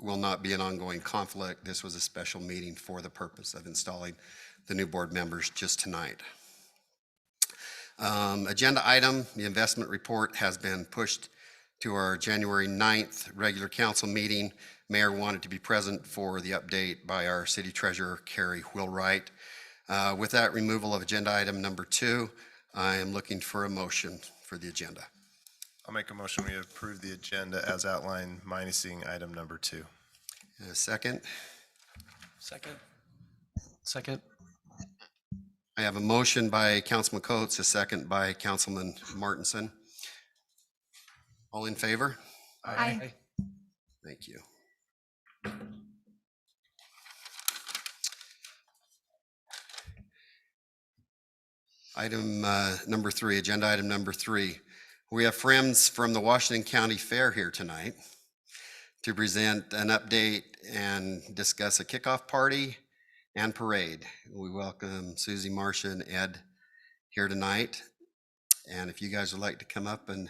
will not be an ongoing conflict. This was a special meeting for the purpose of installing the new board members just tonight. Agenda item, the investment report has been pushed to our January 9th regular council meeting. Mayor wanted to be present for the update by our city treasurer, Carrie Wheelwright. With that removal of agenda item number 2, I am looking for a motion for the agenda. I'll make a motion we approve the agenda as outlined, minusing item number 2. And a second. Second. I have a motion by Councilman Coates, a second by Councilman Martinson. All in favor? Aye. Thank you. Item number 3, agenda item number 3. We have friends from the Washington County Fair here tonight to present an update and discuss a kickoff party and parade. We welcome Susie, Marcia, and Ed here tonight. And if you guys would like to come up and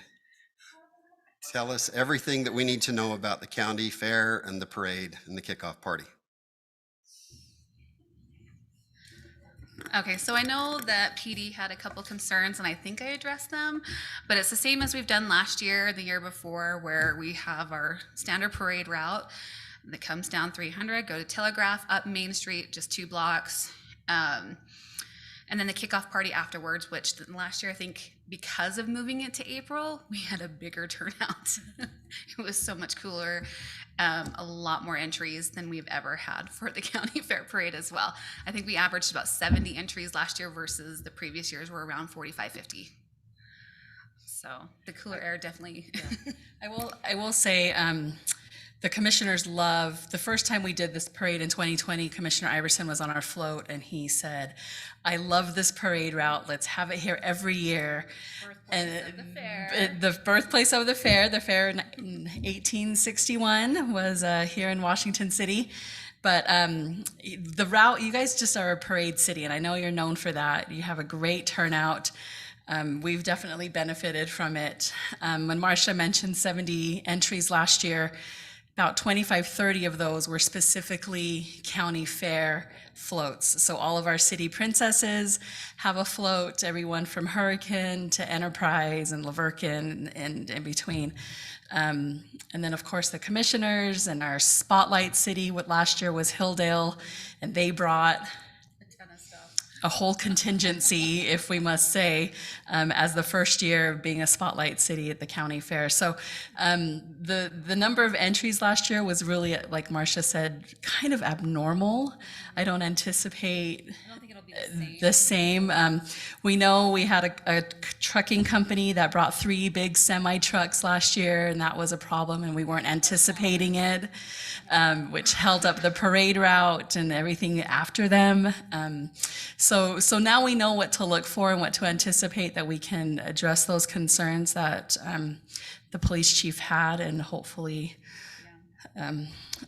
tell us everything that we need to know about the county fair and the parade and the kickoff party. Okay, so I know that PD had a couple concerns and I think I addressed them, but it's the same as we've done last year, the year before, where we have our standard parade route that comes down 300, go to Telegraph, up Main Street, just 2 blocks. And then the kickoff party afterwards, which last year, I think because of moving it to April, we had a bigger turnout. It was so much cooler, a lot more entries than we've ever had for the county fair parade as well. I think we averaged about 70 entries last year versus the previous years were around 45, 50. So the cooler air definitely. Yeah. I will say, the commissioners love, the first time we did this parade in 2020, Commissioner Iverson was on our float and he said, I love this parade route. Let's have it here every year. The birthplace of the fair in 1861 was here in Washington City. But the route, you guys just are a parade city, and I know you're known for that. You have a great turnout. We've definitely benefited from it. When Marcia mentioned 70 entries last year, about 25, 30 of those were specifically county fair floats. So all of our city princesses have a float, everyone from Hurricane to Enterprise and Laverkin and in between. And then of course the commissioners and our spotlight city, what last year was Hilldale, and they brought a whole contingency, if we must say, as the first year of being a spotlight city at the county fair. So the number of entries last year was really, like Marcia said, kind of abnormal. I don't anticipate the same. We know we had a trucking company that brought 3 big semi trucks last year, and that was a problem, and we weren't anticipating it, which held up the parade route and everything after them. So now we know what to look for and what to anticipate, that we can address those concerns that the police chief had, and hopefully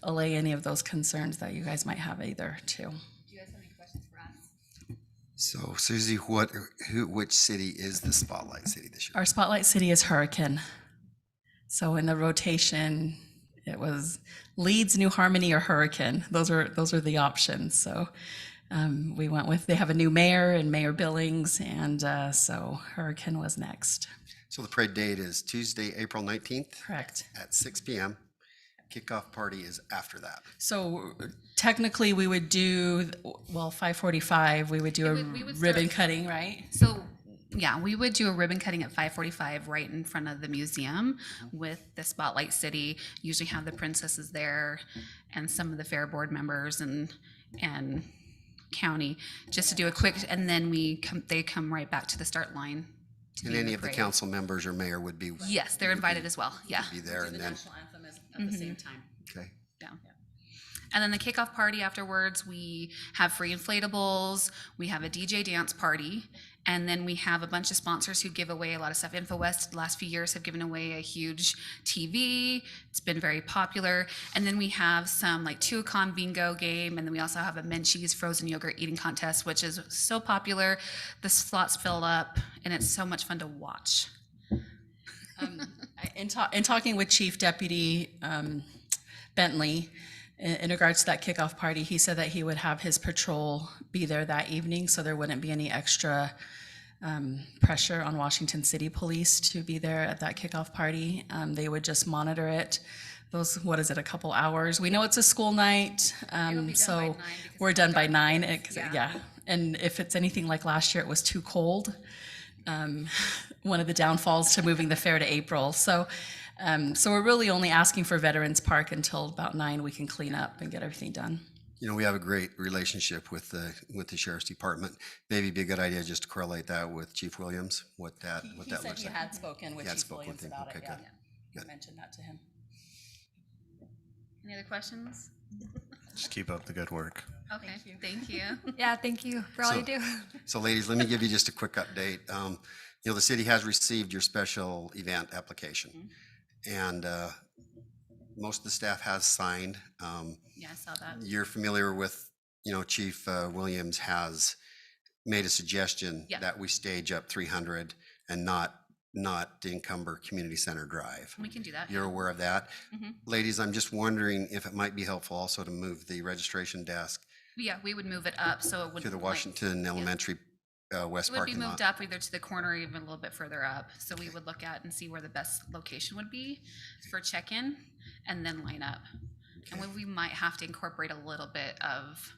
allay any of those concerns that you guys might have either too. So Susie, which city is the spotlight city this year? Our spotlight city is Hurricane. So in the rotation, it was Leeds, New Harmony, or Hurricane. Those are the options. So we went with, they have a new mayor and Mayor Billings, and so Hurricane was next. So the parade date is Tuesday, April 19th. Correct. At 6 p.m. Kickoff party is after that. So technically we would do, 5:45, we would do a ribbon cutting, right? So yeah, we would do a ribbon cutting at 5:45 right in front of the museum with the Spotlight City. Usually have the princesses there and some of the fair board members and county, just to do a quick, and then they come right back to the start line. And any of the council members or mayor would be. Yes, they're invited as well. Yeah. Be there, and then. National anthem is at the same time. Okay. Yeah. And then the kickoff party afterwards, we have free inflatables, we have a DJ dance party, and then we have a bunch of sponsors who give away a lot of stuff. InfoWest the last few years have given away a huge TV. It's been very popular. And then we have some like Tuacahn bingo game, and then we also have a Menchie's frozen yogurt eating contest, which is so popular. The slots fill up, and it's so much fun to watch. In talking with Chief Deputy Bentley, in regards to that kickoff party, he said that he would have his patrol be there that evening, so there wouldn't be any extra pressure on Washington City Police to be there at that kickoff party. They would just monitor it. Those, what is it, a couple hours? We know it's a school night, It'll be done by so 9 because we're it's done by dark 9. kids. Yeah. And if it's anything like last year, it was too cold. One of the downfalls to moving the fair to April. So we're really only asking for Veterans Park until about 9. We can clean up and get everything done. You know, we have a great relationship with the Sheriff's Department. Maybe it'd be a good idea just to correlate that with Chief Williams, what that He looks said he like. had spoken with He had Chief spoken with Williams him. about it. Okay, Yeah, good. he Good. mentioned that to him. Any other questions? Just keep up the good work. Okay, thank you. Yeah, thank you for all you do. So ladies, let me give you just a quick update. You know, the city has received your special event application, and most of the staff has signed. Yeah, I saw that. You're familiar with, you know, Chief Williams has made a suggestion Yeah. that we stage up 300 and not encumber Community Center Drive. We can do that. You're aware of that? Mhm. Ladies, I'm just wondering if it might be helpful also to move the registration desk Yeah, we would move it up so it would. to the Washington Elementary West It would be parking moved lot. up either to the corner or even a little bit further up. So we would look at and see where the best location would be for check-in and then line up. And Okay. we might have to incorporate a little bit of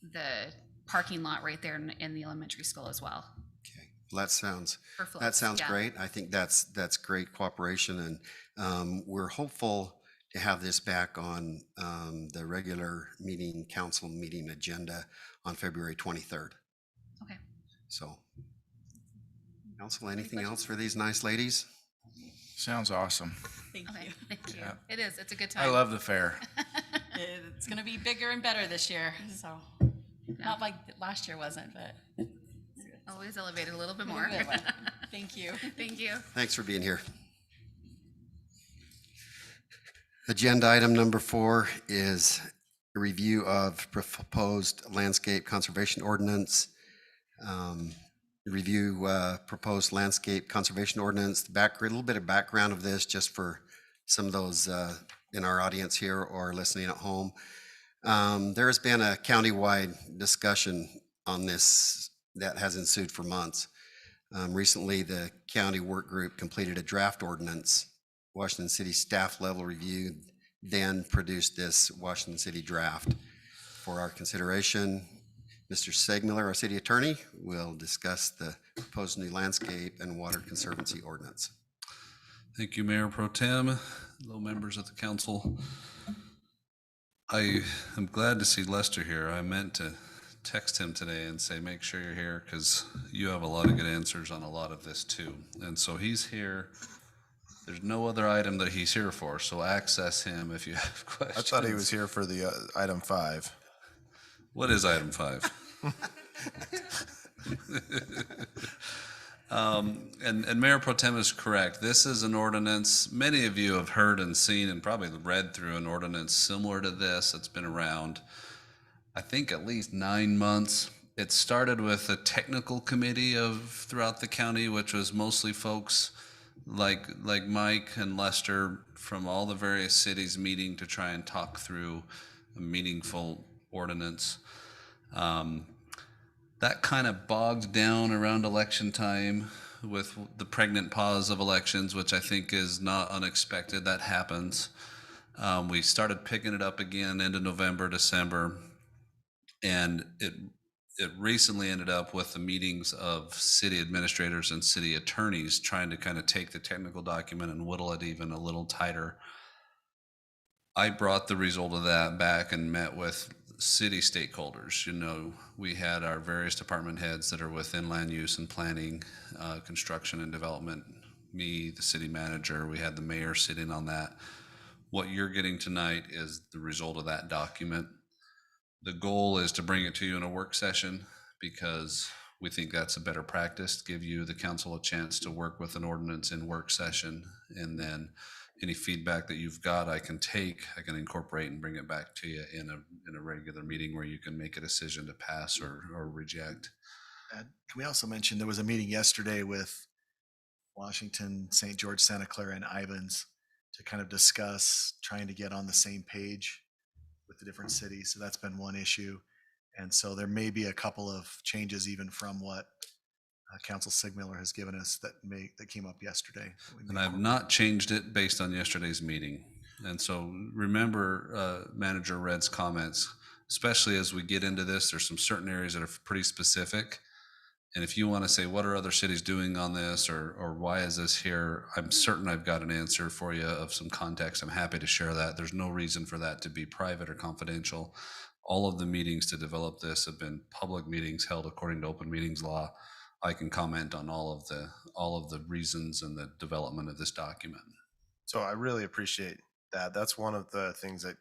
the parking lot right there in the elementary school as well. Okay, well, that sounds For that floats, sounds yeah. great. I think that's great cooperation, and we're hopeful to have this back on the regular meeting, council meeting agenda on February 23rd. Okay. So, council, anything else for these nice ladies? Sounds awesome. Thank Okay, you. thank you. Yeah. It is, it's a good time. I love the fair. It's going to be bigger and better this year. So not like last year wasn't, but Always elevated a little bit a more. little bit. Thank you. Thank you. Thanks for being here. Agenda item number 4 is a review of proposed landscape conservation ordinance. Review proposed landscape conservation ordinance. A little bit of background of this just for some of those in our audience here or listening at home. There has been a countywide discussion on this that has ensued for months. Recently, the county work group completed a draft ordinance. Washington City staff level review, then produced this Washington City draft for our consideration. Mr. Segmiller, our city attorney, will discuss the proposed new landscape and water conservancy ordinance. Thank you, Mayor Pro Tem, hello, members of the council. I am glad to see Lester here. I meant to text him today and say, make sure you're here because you have a lot of good answers on a lot of this too. And so he's here. There's no other item that he's here for, so access him if you have I questions. thought he was here for the item 5. What is item 5? And Mayor Pro Tem is correct. This is an ordinance, many of you have heard and seen and probably read through an ordinance similar to this. It's been around, I think, at least 9 months. It started with a technical committee throughout the county, which was mostly folks like Mike and Lester from all the various cities meeting to try and talk through a meaningful ordinance. That kind of bogged down around election time with the pregnant pause of elections, which I think is not unexpected. That happens. We started picking it up again into November, December, and it recently ended up with the meetings of city administrators and city attorneys trying to kind of take the technical document and whittle it even a little tighter. I brought the result of that back and met with city stakeholders. You know, we had our various department heads that are within land use and planning, construction and development, me, the city manager, we had the mayor sitting on that. What you're getting tonight is the result of that document. The goal is to bring it to you in a work session because we think that's a better practice, to give you, the council, a chance to work with an ordinance in work session. And then any feedback that you've got, I can incorporate and bring it back to you in a regular meeting where you can make a decision to pass or reject. Can we also mention there was a meeting yesterday with Washington, St. George, Santa Clara, and Ivans to kind of discuss trying to get on the same page with the different cities. So that's been one issue. And so there may be a couple of changes even from what Council Sigmiller has given us that came up yesterday. that we may And I've incorporate. not changed it based on yesterday's meeting. And so remember Manager Red's comments, especially as we get into this, there's some certain areas that are pretty specific. And if you want to say, what are other cities doing on this, or why is this here? I'm certain I've got an answer for you of some context. I'm happy to share that. There's no reason for that to be private or confidential. All of the meetings to develop this have been public meetings held according to open meetings law. I can comment on all of the reasons and the development of this document. So I really appreciate that. That's one of the things that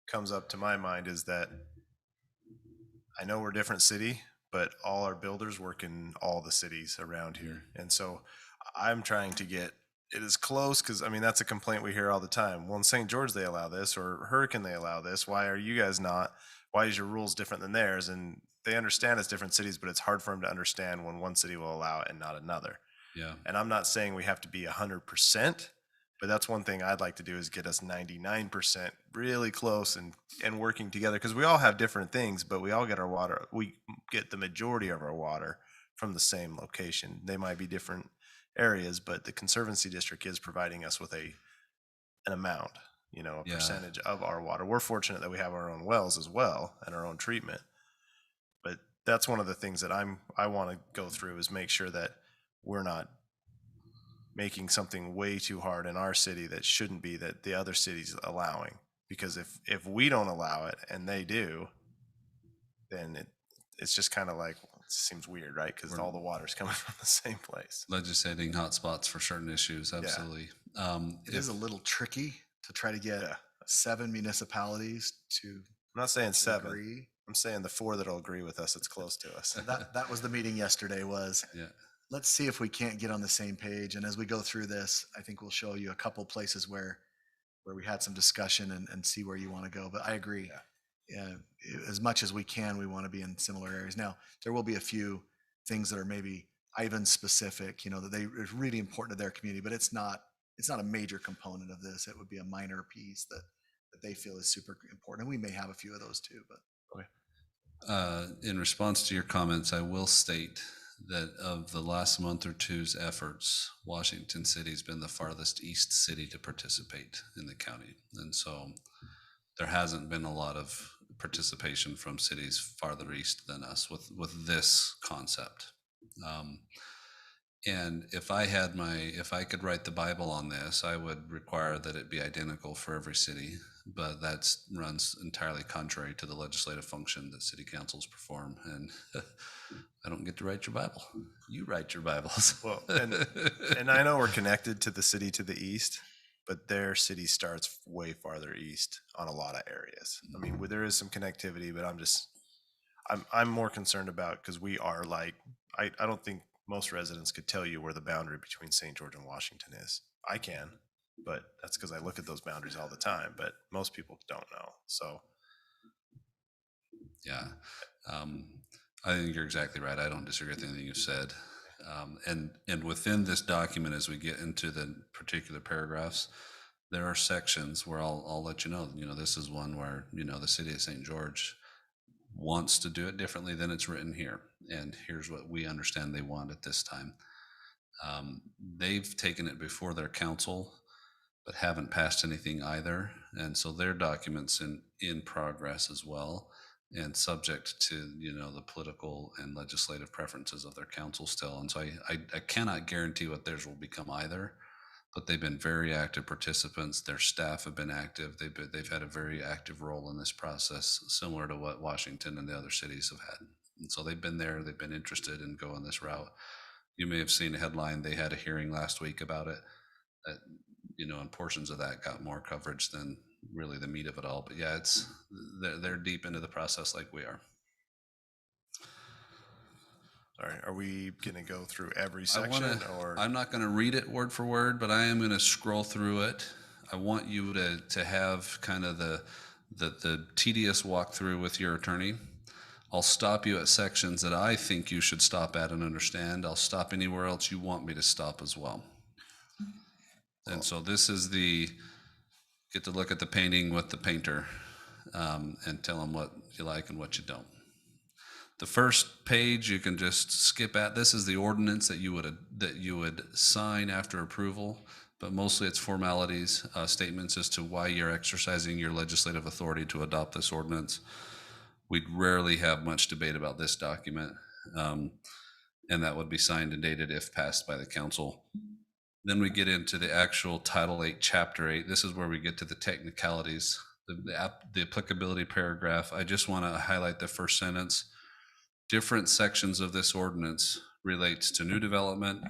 comes up to my mind is that I know we're a different city, but all our builders work in all the cities around here. And so I'm trying to get it as close, because I mean, that's a complaint we hear all the time. Well, in St. George, they allow this, or Hurricane, they allow this. Why are you guys not? Why is your rules different than theirs? And they understand it's different cities, but it's hard for them to understand when one city will allow it and not another. Yeah. And I'm not saying we have to be 100%, but that's one thing I'd like to do is get us 99% really close and working together, because we all have different things, but we all get our water. We get the majority of our water from the same location. They might be different areas, but the Conservancy District is providing us with an amount, a Yeah. percentage of our water. We're fortunate that we have our own wells as well and our own treatment. But that's one of the things that I want to go through is make sure that we're not making something way too hard in our city that shouldn't be, that the other cities allowing. Because if we don't allow it and they do, then it's just kind of like, it seems weird, right? Because all the water's coming from the same place. Legislating hotspots for certain issues, absolutely. It is a little tricky to try to get Yeah. 7 municipalities to I'm not saying 7. agree. I'm saying the 4 that'll agree with us, it's close to us. That was the meeting yesterday was, Yeah. let's see if we can't get on the same page. And as we go through this, I think we'll show you a couple places where we had some discussion and see where you want to go. But I agree. Yeah, as much as we can, we want to be in similar areas. Now, there will be a few things that are maybe Ivan specific, that it's really important to their community, but it's not a major component of this. It would be a minor piece that they feel is super important. And we may have a few of those too, but. In response to your comments, I will state that of the last month or two's efforts, Washington City has been the farthest east city to participate in the county. And so there hasn't been a lot of participation from cities farther east than us with this concept. And if I could write the Bible on this, I would require that it be identical for every city, but that runs entirely contrary to the legislative function that city councils perform. And I don't get to write your Bible. You write your Bibles. Well, and I know we're connected to the city to the east, but their city starts way farther east on a lot of areas. I mean, there is some connectivity, but I'm more concerned about, because we are like, I don't think most residents could tell you where the boundary between St. George and Washington is. I can, but that's because I look at those boundaries all the time, but most people don't know. So Yeah. I think you're exactly right. I don't disagree with anything you've said. And within this document, as we get into the particular paragraphs, there are sections where I'll let you know, this is one where, the city of St. George wants to do it differently than it's written here. And here's what we understand they want at this time. They've taken it before their council, but haven't passed anything either. And so their documents in progress as well, and subject to, the political and legislative preferences of their council still. And so I cannot guarantee what theirs will become either, but they've been very active participants. Their staff have been active. They've had a very active role in this process, similar to what Washington and the other cities have had. And so they've been there. They've been interested in going this route. You may have seen a headline. They had a hearing last week about it. That, and portions of that got more coverage than really the meat of it all. But yeah, they're deep into the process like we are. all right, are we going to go through every section or? I'm not going to read it word for word, but I am going to scroll through it. I want you to have kind of the tedious walkthrough with your attorney. I'll stop you at sections that I think you should stop at and understand. I'll stop anywhere else you want me to stop as well. And so this is get to look at the painting with the painter, and tell them what you like and what you don't. The first page you can just skip at. This is the ordinance that you would sign after approval, but mostly it's formalities, statements as to why you're exercising your legislative authority to adopt this ordinance. We'd rarely have much debate about this document, and that would be signed and dated if passed by the council. Then we get into the actual Title 8, Chapter 8. This is where we get to the technicalities, the applicability paragraph. I just want to highlight the first sentence. Different sections of this ordinance relates to new development,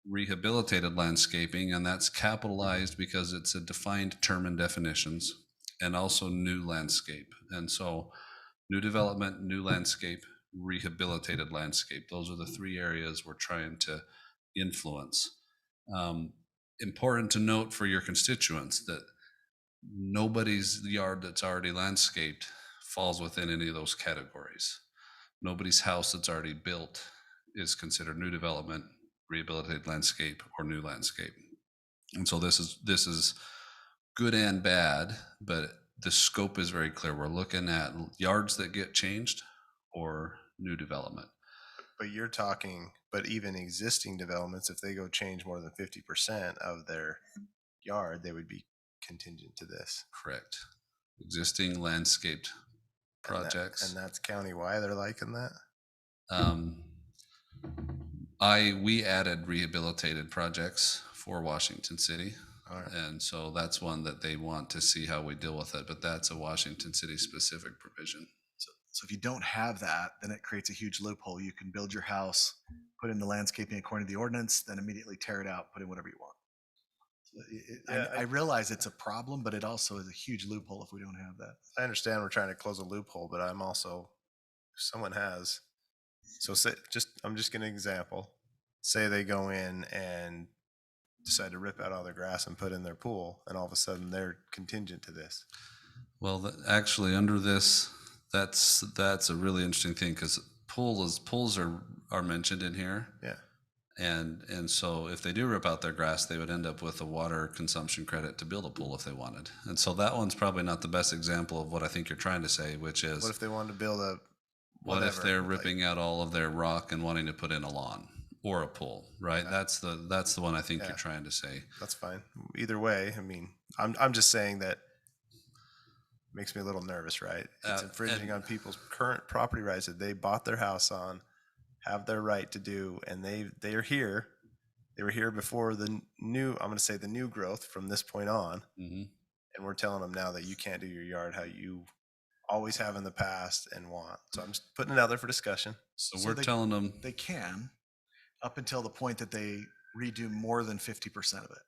rehabilitated landscaping, and that's capitalized because it's a defined term and definitions, and also new landscape. And so new development, new landscape, rehabilitated landscape. Those are the three areas we're trying to influence. Important to note for your constituents that nobody's yard that's already landscaped falls within any of those categories. Nobody's house that's already built is considered new development, rehabilitated landscape, or new landscape. And so this is good and bad, but the scope is very clear. We're looking at yards that get changed or new development. But you're talking, but even existing developments, if they go change more than 50% of their yard, they would be contingent to this. Correct. Existing landscaped projects. And that's countywide, they're liking that? We added rehabilitated projects for Washington City. All right. And so that's one that they want to see how we deal with it, but that's a Washington City specific provision. So if you don't have that, then it creates a huge loophole. You can build your house, put in the landscaping according to the ordinance, then immediately tear it out, put in whatever you want. So I realize it's a problem, but it also is a huge loophole if we don't have that. I understand we're trying to close a loophole, but I'm also, if someone has, so say, I'm just gonna example. Say they go in and decide to rip out all their grass and put in their pool, and all of a sudden they're contingent to this. Well, actually under this, that's a really interesting thing because pools are mentioned in here. Yeah. And so if they do rip out their grass, they would end up with a water consumption credit to build a pool if they wanted. And so that one's probably not the best example of what I think you're trying to say, which is What if they wanted to build a what if whatever, they're like- ripping out all of their rock and wanting to put in a lawn or a pool, right? Yeah. That's the one I think Yeah. you're trying to say. That's fine. Either way, I mean, I'm just saying that makes me a little nervous, right? It's infringing on people's current property rights that they bought their house on, have their right to do, and they are here. They were here before the new, I'm going to say the new growth from this point on. Hmm. And we're telling them now that you can't do your yard how you always have in the past and want. So I'm just putting it out there for discussion. So So we're they- telling them, They can, up until the point that they redo more than 50% of it.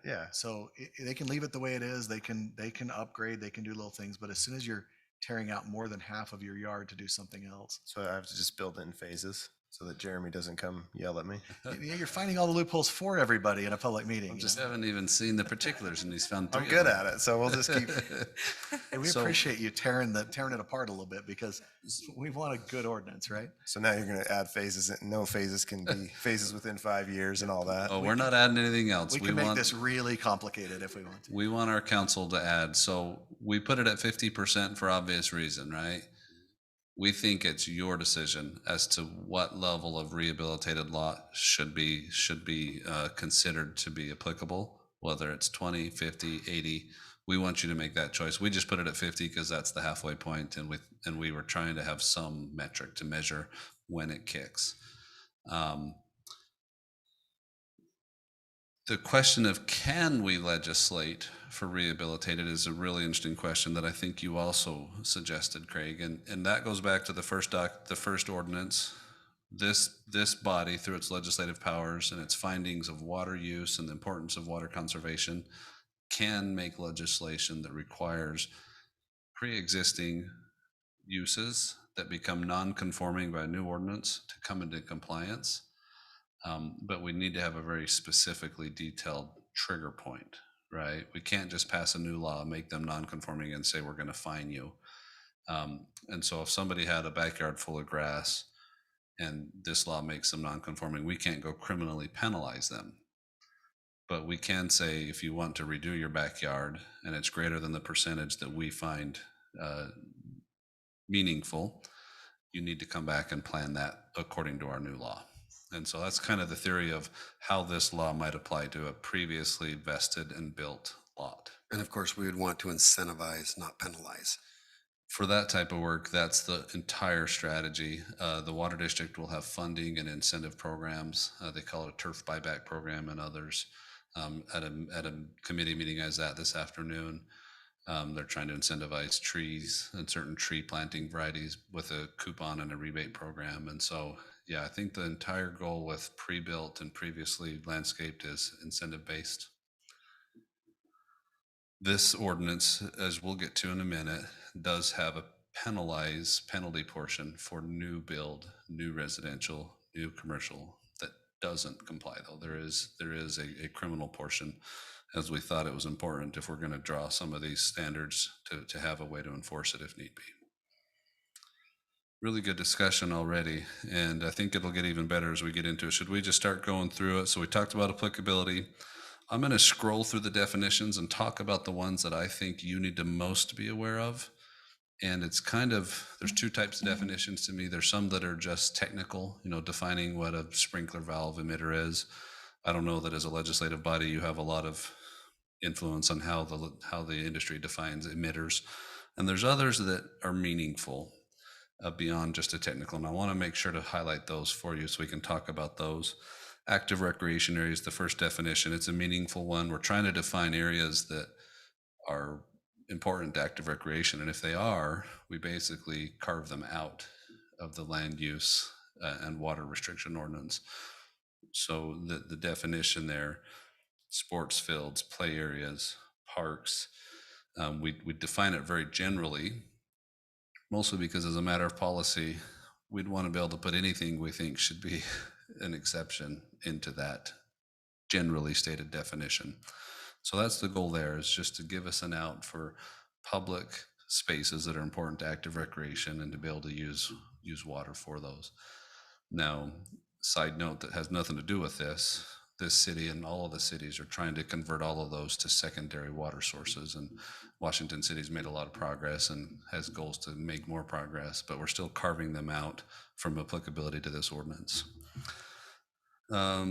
Yeah. So they can leave it the way it is. They can upgrade, they can do little things, but as soon as you're tearing out more than half of your yard to do something else, So I have to just build it in phases so that Jeremy doesn't come yell at me. you're finding all the loopholes for everybody in a public meeting. just haven't even seen the particulars and he's found I'm three good of them. at it. So we'll just keep. Hey, we So- appreciate you tearing it apart a little bit because we want a good ordinance, right? So now you're going to add phases. No phases can be phases within 5 years and all that. Oh, we're not adding anything else. We can make this really complicated if we want to. We want our council to add, so we put it at 50% for obvious reason, right? We think it's your decision as to what level of rehabilitated lot should be considered to be applicable, whether it's 20, 50, 80. We want you to make that choice. We just put it at 50 because that's the halfway point, and we were trying to have some metric to measure when it kicks. The question of can we legislate for rehabilitated is a really interesting question that I think you also suggested, Craig, and that goes back to the first ordinance. This body, through its legislative powers and its findings of water use and the importance of water conservation, can make legislation that requires pre-existing uses that become non-conforming by a new ordinance to come into compliance. But we need to have a very specifically detailed trigger point, right? We can't just pass a new law, make them non-conforming and say, we're going to fine you. And so if somebody had a backyard full of grass and this law makes them non-conforming, we can't go criminally penalize them. But we can say if you want to redo your backyard and it's greater than the percentage that we find meaningful, you need to come back and plan that according to our new law. And so that's kind of the theory of how this law might apply to a previously vested and built lot. And of course, we would want to incentivize, not penalize. For that type of work, that's the entire strategy. The Water District will have funding and incentive programs. They call it a turf buyback program and others. At a committee meeting I was at this afternoon, they're trying to incentivize trees and certain tree planting varieties with a coupon and a rebate program. And so, yeah, I think the entire goal with pre-built and previously landscaped is incentive-based. This ordinance, as we'll get to in a minute, does have a penalty portion for new build, new residential, new commercial that doesn't comply, though. There is a criminal portion, as we thought it was important if we're going to draw some of these standards to have a way to enforce it if need be. Really good discussion already, and I think it'll get even better as we get into it. Should we just start going through it? So we talked about applicability. I'm going to scroll through the definitions and talk about the ones that I think you need to most be aware of. And it's kind of, there's two types of definitions to me. There's some that are just technical, defining what a sprinkler valve emitter is. I don't know that as a legislative body, you have a lot of influence on how the industry defines emitters. And there's others that are meaningful beyond just a technical. And I want to make sure to highlight those for you so we can talk about those. Active recreation areas, the first definition, it's a meaningful one. We're trying to define areas that are important to active recreation. And if they are, we basically carve them out of the land use and water restriction ordinance. So the definition there, sports fields, play areas, parks, we define it very generally, mostly because as a matter of policy, we'd want to be able to put anything we think should be an exception into that generally stated definition. So that's the goal there, is just to give us an out for public spaces that are important to active recreation and to be able to use water for those. Now, side note that has nothing to do with this city and all of the cities are trying to convert all of those to secondary water sources, and Washington City's made a lot of progress and has goals to make more progress, but we're still carving them out from applicability to this ordinance.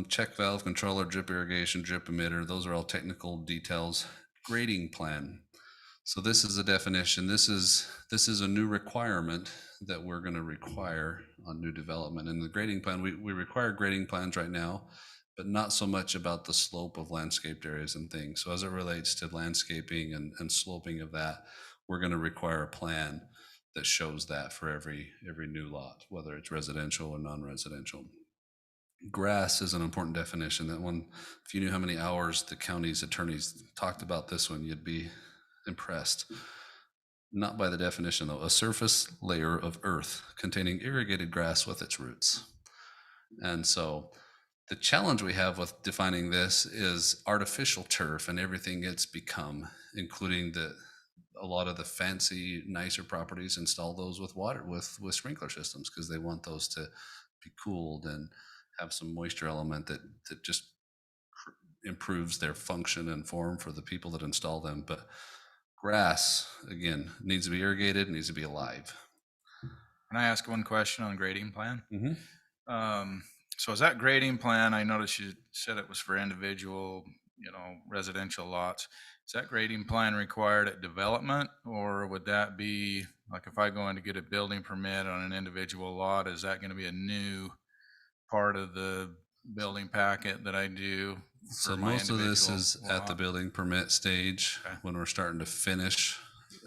Check valve, controller, drip irrigation, drip emitter, those are all technical details. Grading plan. So this is a definition. This is a new requirement that we're going to require on new development. In the grading plan, we require grading plans right now, but not so much about the slope of landscaped areas and things. So as it relates to landscaping and sloping of that, we're going to require a plan that shows that for every new lot, whether it's residential or non-residential. Grass is an important definition. That one, if you knew how many hours the county's attorneys talked about this one, you'd be impressed. Not by the definition though, a surface layer of earth containing irrigated grass with its roots. And so the challenge we have with defining this is artificial turf and everything it's become, including a lot of the fancy, nicer properties install those with water, with sprinkler systems, because they want those to be cooled and have some moisture element that just improves their function and form for the people that install them. But grass, again, needs to be irrigated, needs to be alive. Can I ask one question on grading plan? Mm-hmm. So is that grading plan, I noticed you said it was for individual, residential lots. Is that grading plan required at development, or would that be like if I go in to get a building permit on an individual lot, is that going to be a new part of the building packet that I do? So most of this is at the building permit stage, okay, when we're starting to finish.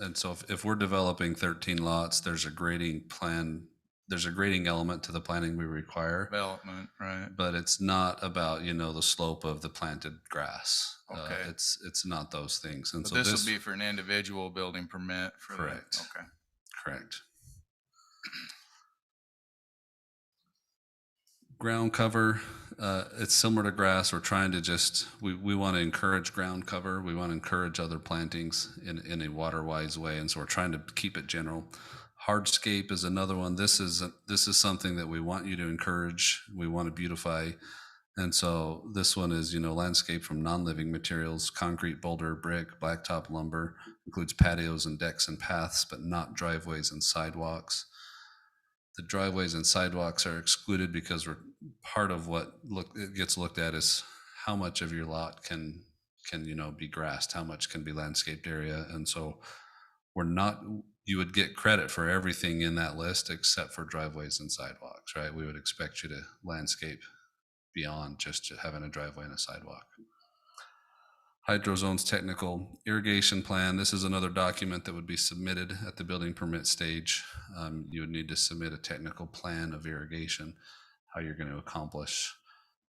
And so if we're developing 13 lots, there's a grading plan. There's a grading element to the planning we require. Development, right? But it's not about, the slope of the planted grass. Okay. It's not those things. And But so this will be for an individual building permit for correct. Okay. Correct. Ground cover, it's similar to grass. We're trying to we want to encourage ground cover. We want to encourage other plantings in a water-wise way. And so we're trying to keep it general. Hardscape is another one. This is something that we want you to encourage. We want to beautify And so this one is, landscape from non-living materials, concrete, boulder, brick, blacktop lumber, includes patios and decks and paths, but not driveways and sidewalks. The driveways and sidewalks are excluded because we're part of what it gets looked at is how much of your lot can be grassed, how much can be landscaped area. And so you would get credit for everything in that list except for driveways and sidewalks, right? We would expect you to landscape beyond just having a driveway and a sidewalk. Hydrozone's technical irrigation plan. This is another document that would be submitted at the building permit stage. You would need to submit a technical plan of irrigation, how you're going to accomplish,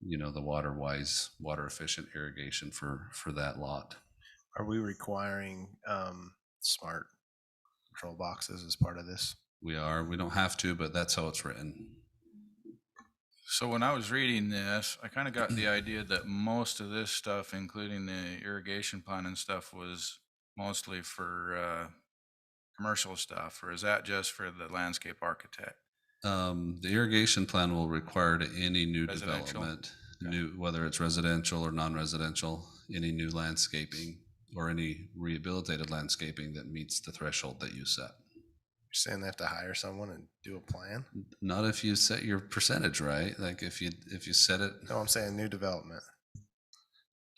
the water-wise, water-efficient irrigation for that lot. Are we requiring smart control boxes as part of this? We don't have to, but that's how it's written. So when I was reading this, I kind of got the idea that most of this stuff, including the irrigation plan and stuff, was mostly for commercial stuff, or is that just for the landscape architect? The irrigation plan will require to any new Residential. development, Okay. whether it's residential or non-residential, any new landscaping or any rehabilitated landscaping that meets the threshold that you set. You're saying they have to hire someone and do a plan? Not if you set your percentage right. Like if you set it, No, I'm saying new development.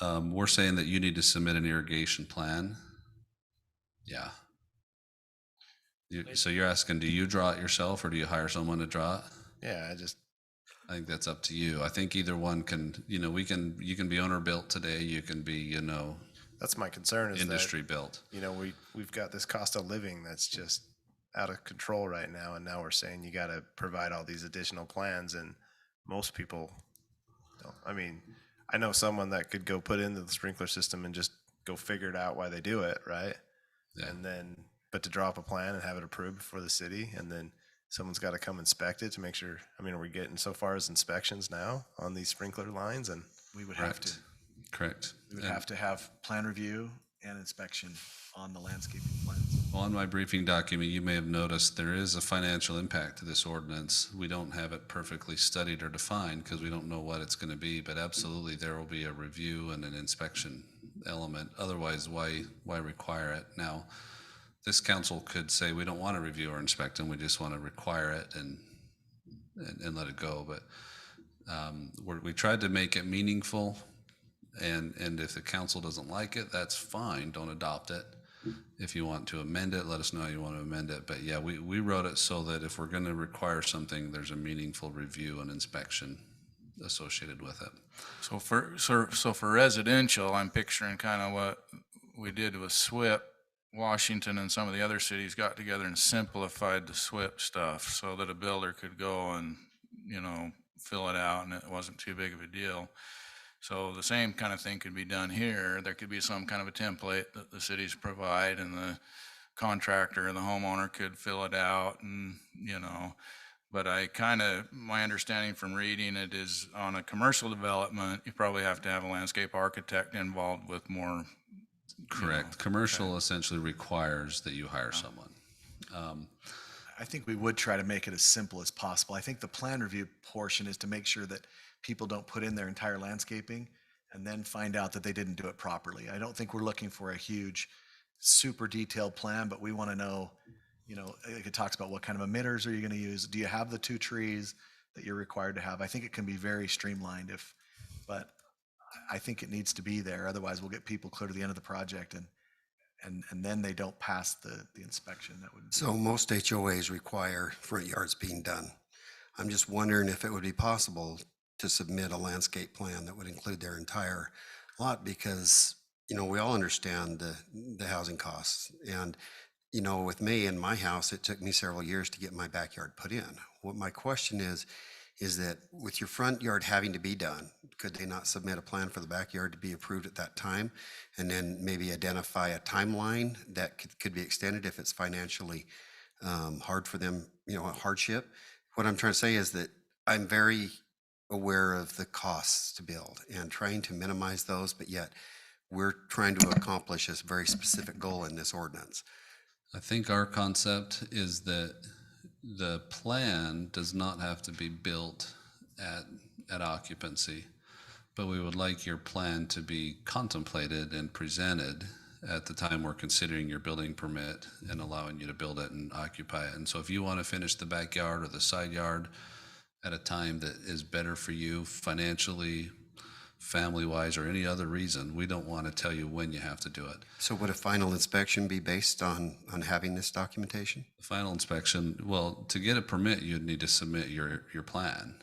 we're saying that you need to submit an irrigation plan. Yeah. So you're asking, do you draw it yourself or do you hire someone to draw it? Yeah, I think that's up to you. I think either one can, you can be owner built today. You can be, that's my concern is industry built. we've got this cost of living that's just out of control right now, and now we're saying you got to provide all these additional plans, and most people don't. I mean, I know someone that could go put into the sprinkler system and just go figure it out why they do it, right? Yeah. And then, but to draw up a plan and have it approved for the city, and then someone's got to come inspect it to make sure. I mean, are we getting so far as inspections now on these sprinkler lines? And We would have to. Correct. We would have to have plan review and inspection on the landscaping plans. On my briefing document, you may have noticed there is a financial impact to this ordinance. We don't have it perfectly studied or defined because we don't know what it's going to be, but absolutely there will be a review and an inspection element. Otherwise, why require it? Now, this council could say we don't want to review or inspect them, we just want to require it and let it go. But we tried to make it meaningful, and if the council doesn't like it, that's fine, don't adopt it. If you want to amend it, let us know how you want to amend it. But yeah, we wrote it so that if we're going to require something, there's a meaningful review and inspection associated with it. So for residential, I'm picturing kind of what we did with SWIP. Washington and some of the other cities got together and simplified the SWIP stuff so that a builder could go and, fill it out and it wasn't too big of a deal. So the same kind of thing could be done here. There could be some kind of a template that the cities provide and the contractor and the homeowner could fill it out and, but my understanding from reading it is on a commercial development, you probably have to have a landscape architect involved with more. Correct. Commercial essentially requires that you hire someone. I think we would try to make it as simple as possible. I think the plan review portion is to make sure that people don't put in their entire landscaping and then find out that they didn't do it properly. I don't think we're looking for a huge, super detailed plan, but we want to know, like it talks about what kind of emitters are you going to use? Do you have the 2 trees that you're required to have? I think it can be very streamlined but I think it needs to be there. Otherwise we'll get people clear to the end of the project and then they don't pass the inspection. That would. So most HOAs require front yards being done. I'm just wondering if it would be possible to submit a landscape plan that would include their entire lot, because, we all understand the housing costs. And, with me and my house, it took me several years to get my backyard put in. What my question is that with your front yard having to be done, could they not submit a plan for the backyard to be approved at that time? And then maybe identify a timeline that could be extended if it's financially hard for them, a hardship. What I'm trying to say is that I'm very aware of the costs to build and trying to minimize those, but yet we're trying to accomplish this very specific goal in this ordinance. I think our concept is that the plan does not have to be built at occupancy. but we would like your plan to be contemplated and presented at the time we're considering your building permit and allowing you to build it and occupy it. And so if you want to finish the backyard or the side yard at a time that is better for you financially, family-wise, or any other reason, we don't want to tell you when you have to do it. So would a final inspection be based on having this documentation? The final inspection, well, to get a permit, you'd need to submit your plan.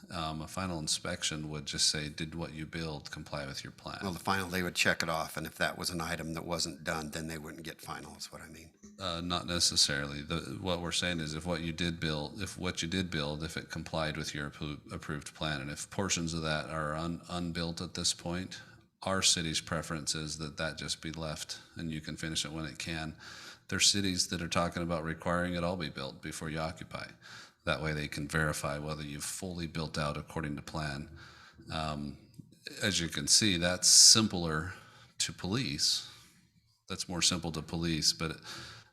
A final inspection would just say, did what you build comply with your plan? Well, the final, they would check it off, and if that was an item that wasn't done, then they wouldn't get final, is what I mean. Not necessarily. What we're saying is if what you did build, if it complied with your approved plan, and if portions of that are unbuilt at this point, our city's preference is that that just be left and you can finish it when it can. There's cities that are talking about requiring it all be built before you occupy. That way they can verify whether you've fully built out according to plan. As you can see, that's simpler to police. That's more simple to police, but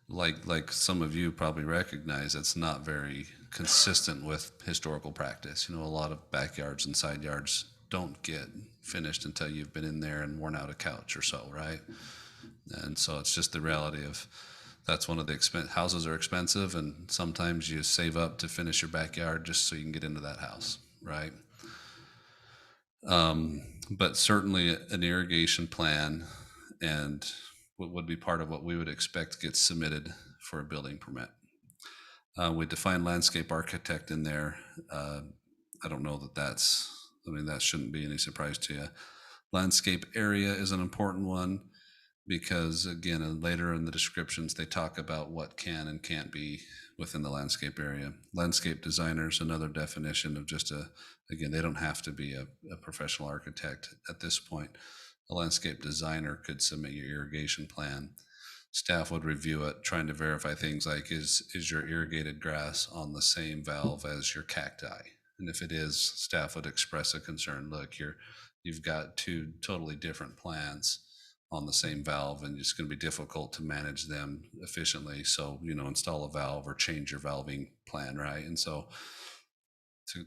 like some of you probably recognize, it's not very consistent with historical practice. You know, a lot of backyards and side yards don't get finished until you've been in there and worn out a couch or so, right? And so it's just the reality of that's one of the houses are expensive, and sometimes you save up to finish your backyard just so you can get into that house, right? But certainly an irrigation plan and what would be part of what we would expect gets submitted for a building permit. We define landscape architect in there. I don't know that that shouldn't be any surprise to you. Landscape area is an important one because, again, later in the descriptions, they talk about what can and can't be within the landscape area. Landscape designer is another definition of again, they don't have to be a professional architect at this point. A landscape designer could submit your irrigation plan. Staff would review it, trying to verify things like, is your irrigated grass on the same valve as your cacti? And if it is, staff would express a concern. Look, you've got two totally different plants on the same valve, and it's going to be difficult to manage them efficiently. So, install a valve or change your valving plan, right? And so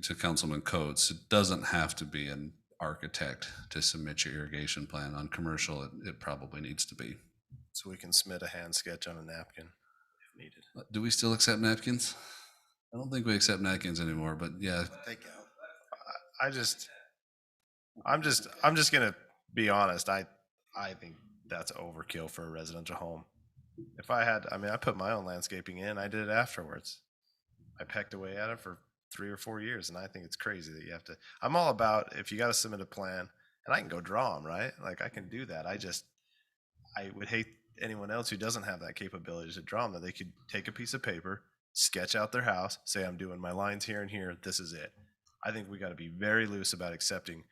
to Councilman Coates, it doesn't have to be an architect to submit your irrigation plan. On commercial, it probably needs to be. So we can submit a hand sketch on a napkin if needed. Do we still accept napkins? I don't think we accept napkins anymore, but yeah. I'm just gonna be honest. I think that's overkill for a residential home. If I put my own landscaping in, I did it afterwards. I pecked away at it for 3 or 4 years, and I think it's crazy that you have to. I'm all about if you got to submit a plan, and I can go draw them, right? Like I can do that. I would hate anyone else who doesn't have that capability to draw them, that they could take a piece of paper, sketch out their house, say I'm doing my lines here and here, this is it. I think we got to be very loose about accepting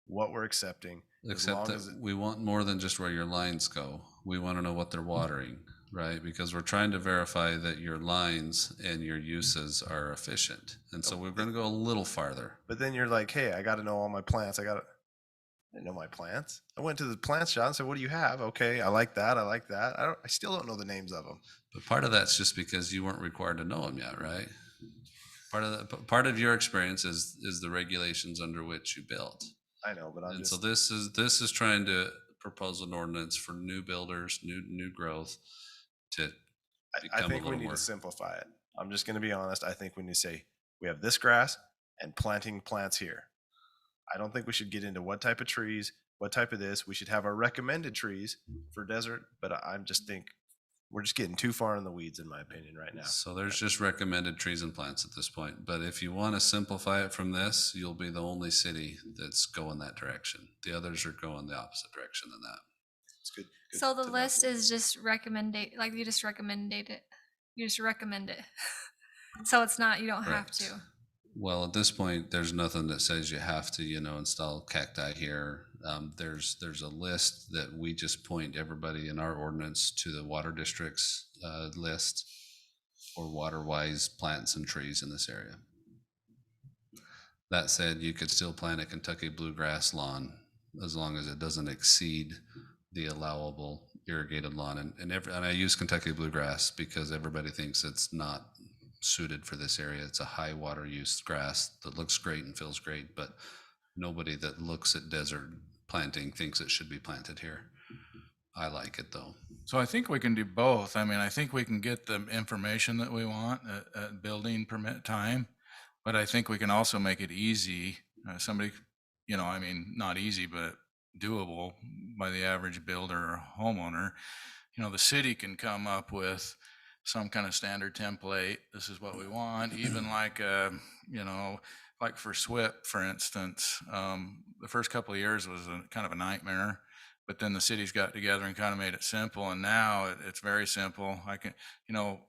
what we're accepting. Except that we want more than just where your lines go. We want to know what they're watering, right? Because we're trying to verify that your lines and your uses are efficient. And so we're going to go a little farther. But then you're like, hey, I got to know all my plants. I didn't know my plants. I went to the plant shop and said, what do you have? Okay, I like that. I still don't know the names of them. But part of that's just because you weren't required to know them yet, right? Part of your experience is the regulations under which you built. I know, but so this is trying to propose an ordinance for new builders, new growth to I think we need to simplify it. I'm just going to be honest. I think we need to say we have this grass and planting plants here. I don't think we should get into what type of trees, what type of this. We should have our recommended trees for desert, but I just think we're just getting too far in the weeds, in my opinion, right now. So there's just recommended trees and plants at this point. But if you want to simplify it from this, you'll be the only city that's going that direction. The others are going the opposite direction than that. It's good. So the list is just recommended, like you just recommended it. You just recommend it. So it's not, you don't have to. Well, at this point, there's nothing that says you have to, install cacti here. There's a list that we just point everybody in our ordinance to the water district's list for water-wise plants and trees in this area. That said, you could still plant a Kentucky bluegrass lawn as long as it doesn't exceed the allowable irrigated lawn. And I use Kentucky bluegrass because everybody thinks it's not suited for this area. It's a high water use grass that looks great and feels great, but nobody that looks at desert planting thinks it should be planted here. I like it though. So I think we can do both. I mean, I think we can get the information that we want at building permit time, but I think we can also make it easy. Somebody, I mean, not easy, but doable by the average builder or homeowner. The city can come up with some kind of standard template. This is what we want, even like, like for SWIP, for instance, the first couple of years was kind of a nightmare, but then the cities got together and kind of made it simple. And now it's very simple. I can,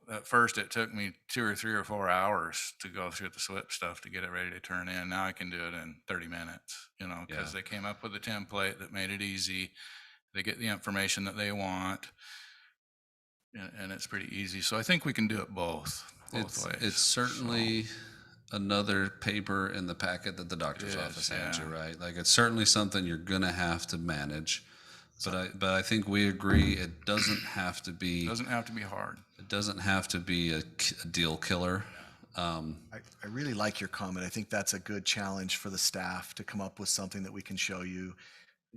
at first it took me 2 or 3 or 4 hours to go through the SWIP stuff to get it ready to turn in. Now I can do it in 30 minutes, because they came up with a template that made it easy. They get the information that they want, and it's pretty easy. So I think we can do it both ways. It's certainly another paper in the packet that the doctor's It is, office hands you, yeah. right? Like it's certainly something you're gonna have to manage. But I think we agree it doesn't have to be. Doesn't have to be hard. It doesn't have to be a deal killer. I really like your comment. I think that's a good challenge for the staff to come up with something that we can show you.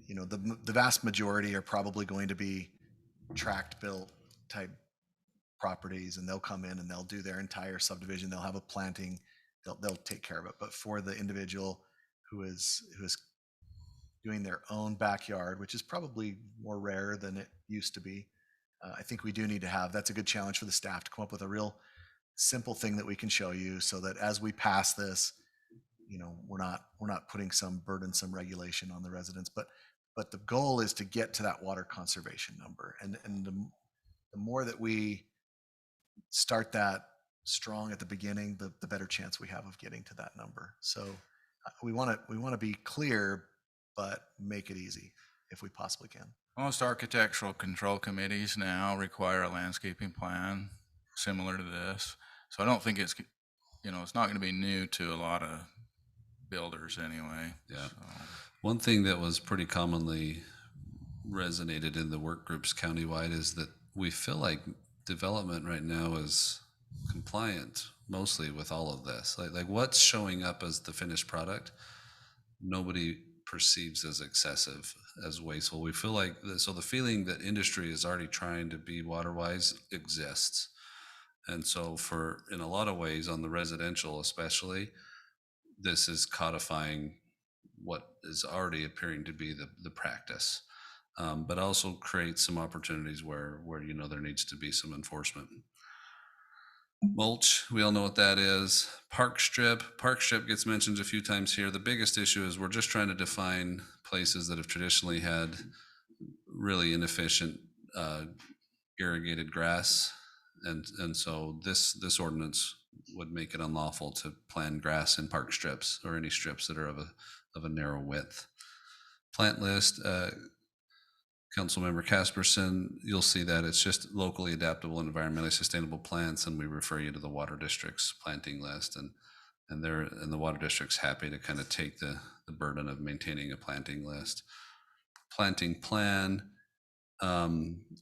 The vast majority are probably going to be tract built type properties, and they'll come in and they'll do their entire subdivision. They'll have a planting. They'll take care of it. But for the individual who is doing their own backyard, which is probably more rare than it used to be, I think we do need to have. That's a good challenge for the staff to come up with a real simple thing that we can show you, so that as we pass this, we're not putting some burdensome regulation on the residents. But the goal is to get to that water conservation number, and the more that we start that strong at the beginning, the better chance we have of getting to that number. So we want to be clear, but make it easy if we possibly can. Most architectural control committees now require a landscaping plan similar to this. So I don't think it's not going to be new to a lot of builders anyway. Yeah. So. One thing that was pretty commonly resonated in the work groups countywide is that we feel like development right now is compliant mostly with all of this. Like what's showing up as the finished product, nobody perceives as excessive, as wasteful. We feel like so the feeling that industry is already trying to be water wise exists. And so in a lot of ways on the residential especially, this is codifying what is already appearing to be the practice, but also creates some opportunities where there needs to be some enforcement. Mulch, we all know what that is. Park strip gets mentioned a few times here. The biggest issue is we're just trying to define places that have traditionally had really inefficient irrigated grass, and so this ordinance would make it unlawful to plant grass in park strips or any strips that are of a narrow width. Plant list, Councilmember Casperson, you'll see that it's just locally adaptable and environmentally sustainable plants, and we refer you to the water district's planting list, and the water district's happy to kind of take the burden of maintaining a planting list. Planting plan,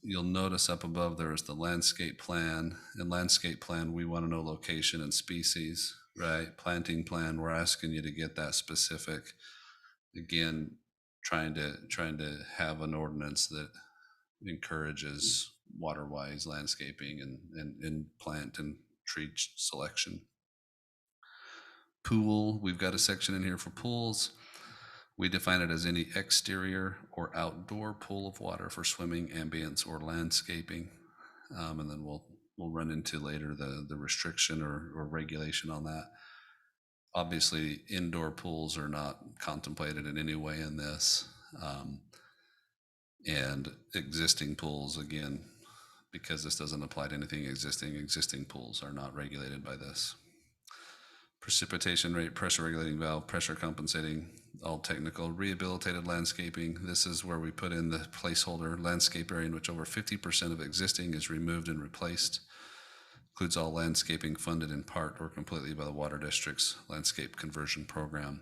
you'll notice up above there is the landscape plan. In landscape plan, we want to know location and species, right? Planting plan, we're asking you to get that specific. Again, trying to have an ordinance that encourages water-wise landscaping and plant and tree selection. Pool, we've got a section in here for pools. We define it as any exterior or outdoor pool of water for swimming, ambience, or landscaping. And then we'll run into later the restriction or regulation on that. Obviously, indoor pools are not contemplated in any way in this. And existing pools, again, because this doesn't apply to anything existing pools are not regulated by this. Precipitation rate, pressure regulating valve, pressure compensating, all technical. Rehabilitated landscaping, this is where we put in the placeholder landscape area in which over 50% of existing is removed and replaced. Includes all landscaping funded in part or completely by the water district's landscape conversion program.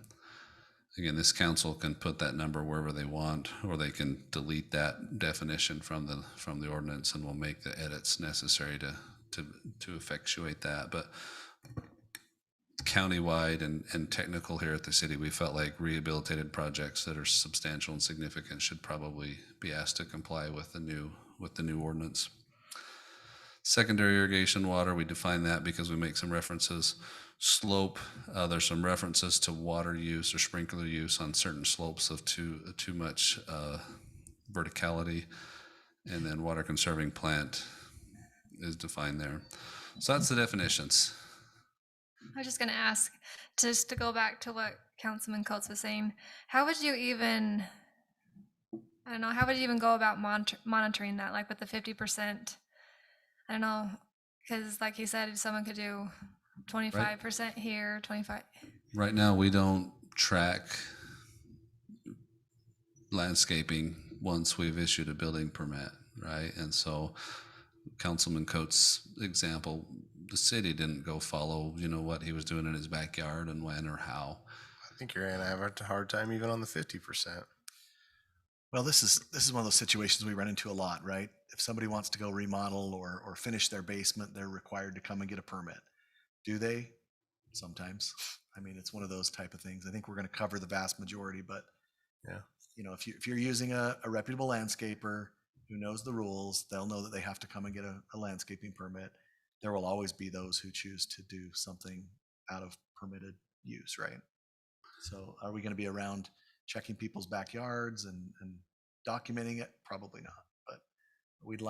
Again, this council can put that number wherever they want, or they can delete that definition from the ordinance, and we'll make the edits necessary to effectuate that. But countywide and technical here at the city, we felt like rehabilitated projects that are substantial and significant should probably be asked to comply with the new ordinance. Secondary irrigation water, we define that because we make some references. Slope, there's some references to water use or sprinkler use on certain slopes of too much verticality, and then water conserving plant is defined there. So that's the definitions. I was just going to ask, just to go back to what Councilman Coates was saying, how would you even, I don't know, how would you even go about monitoring that, like with the 50%? I don't know, because like he said, someone could do 25% here, 25. Right now, we don't track landscaping once we've issued a building permit, right? And so Councilman Coates' example, the city didn't go follow, what he was doing in his backyard and when or how. I think you're gonna have a hard time even on the 50%. Well, this is one of those situations we run into a lot, right? If somebody wants to go remodel or finish their basement, they're required to come and get a permit. Do they? Sometimes. I mean, it's one of those type of things. I think we're going to cover the vast majority, but Yeah. If you're using a reputable landscaper who knows the rules, they'll know that they have to come and get a landscaping permit. There will always be those who choose to do something out of permitted use, right? So are we going to be around checking people's backyards and documenting it? Probably not, but we'd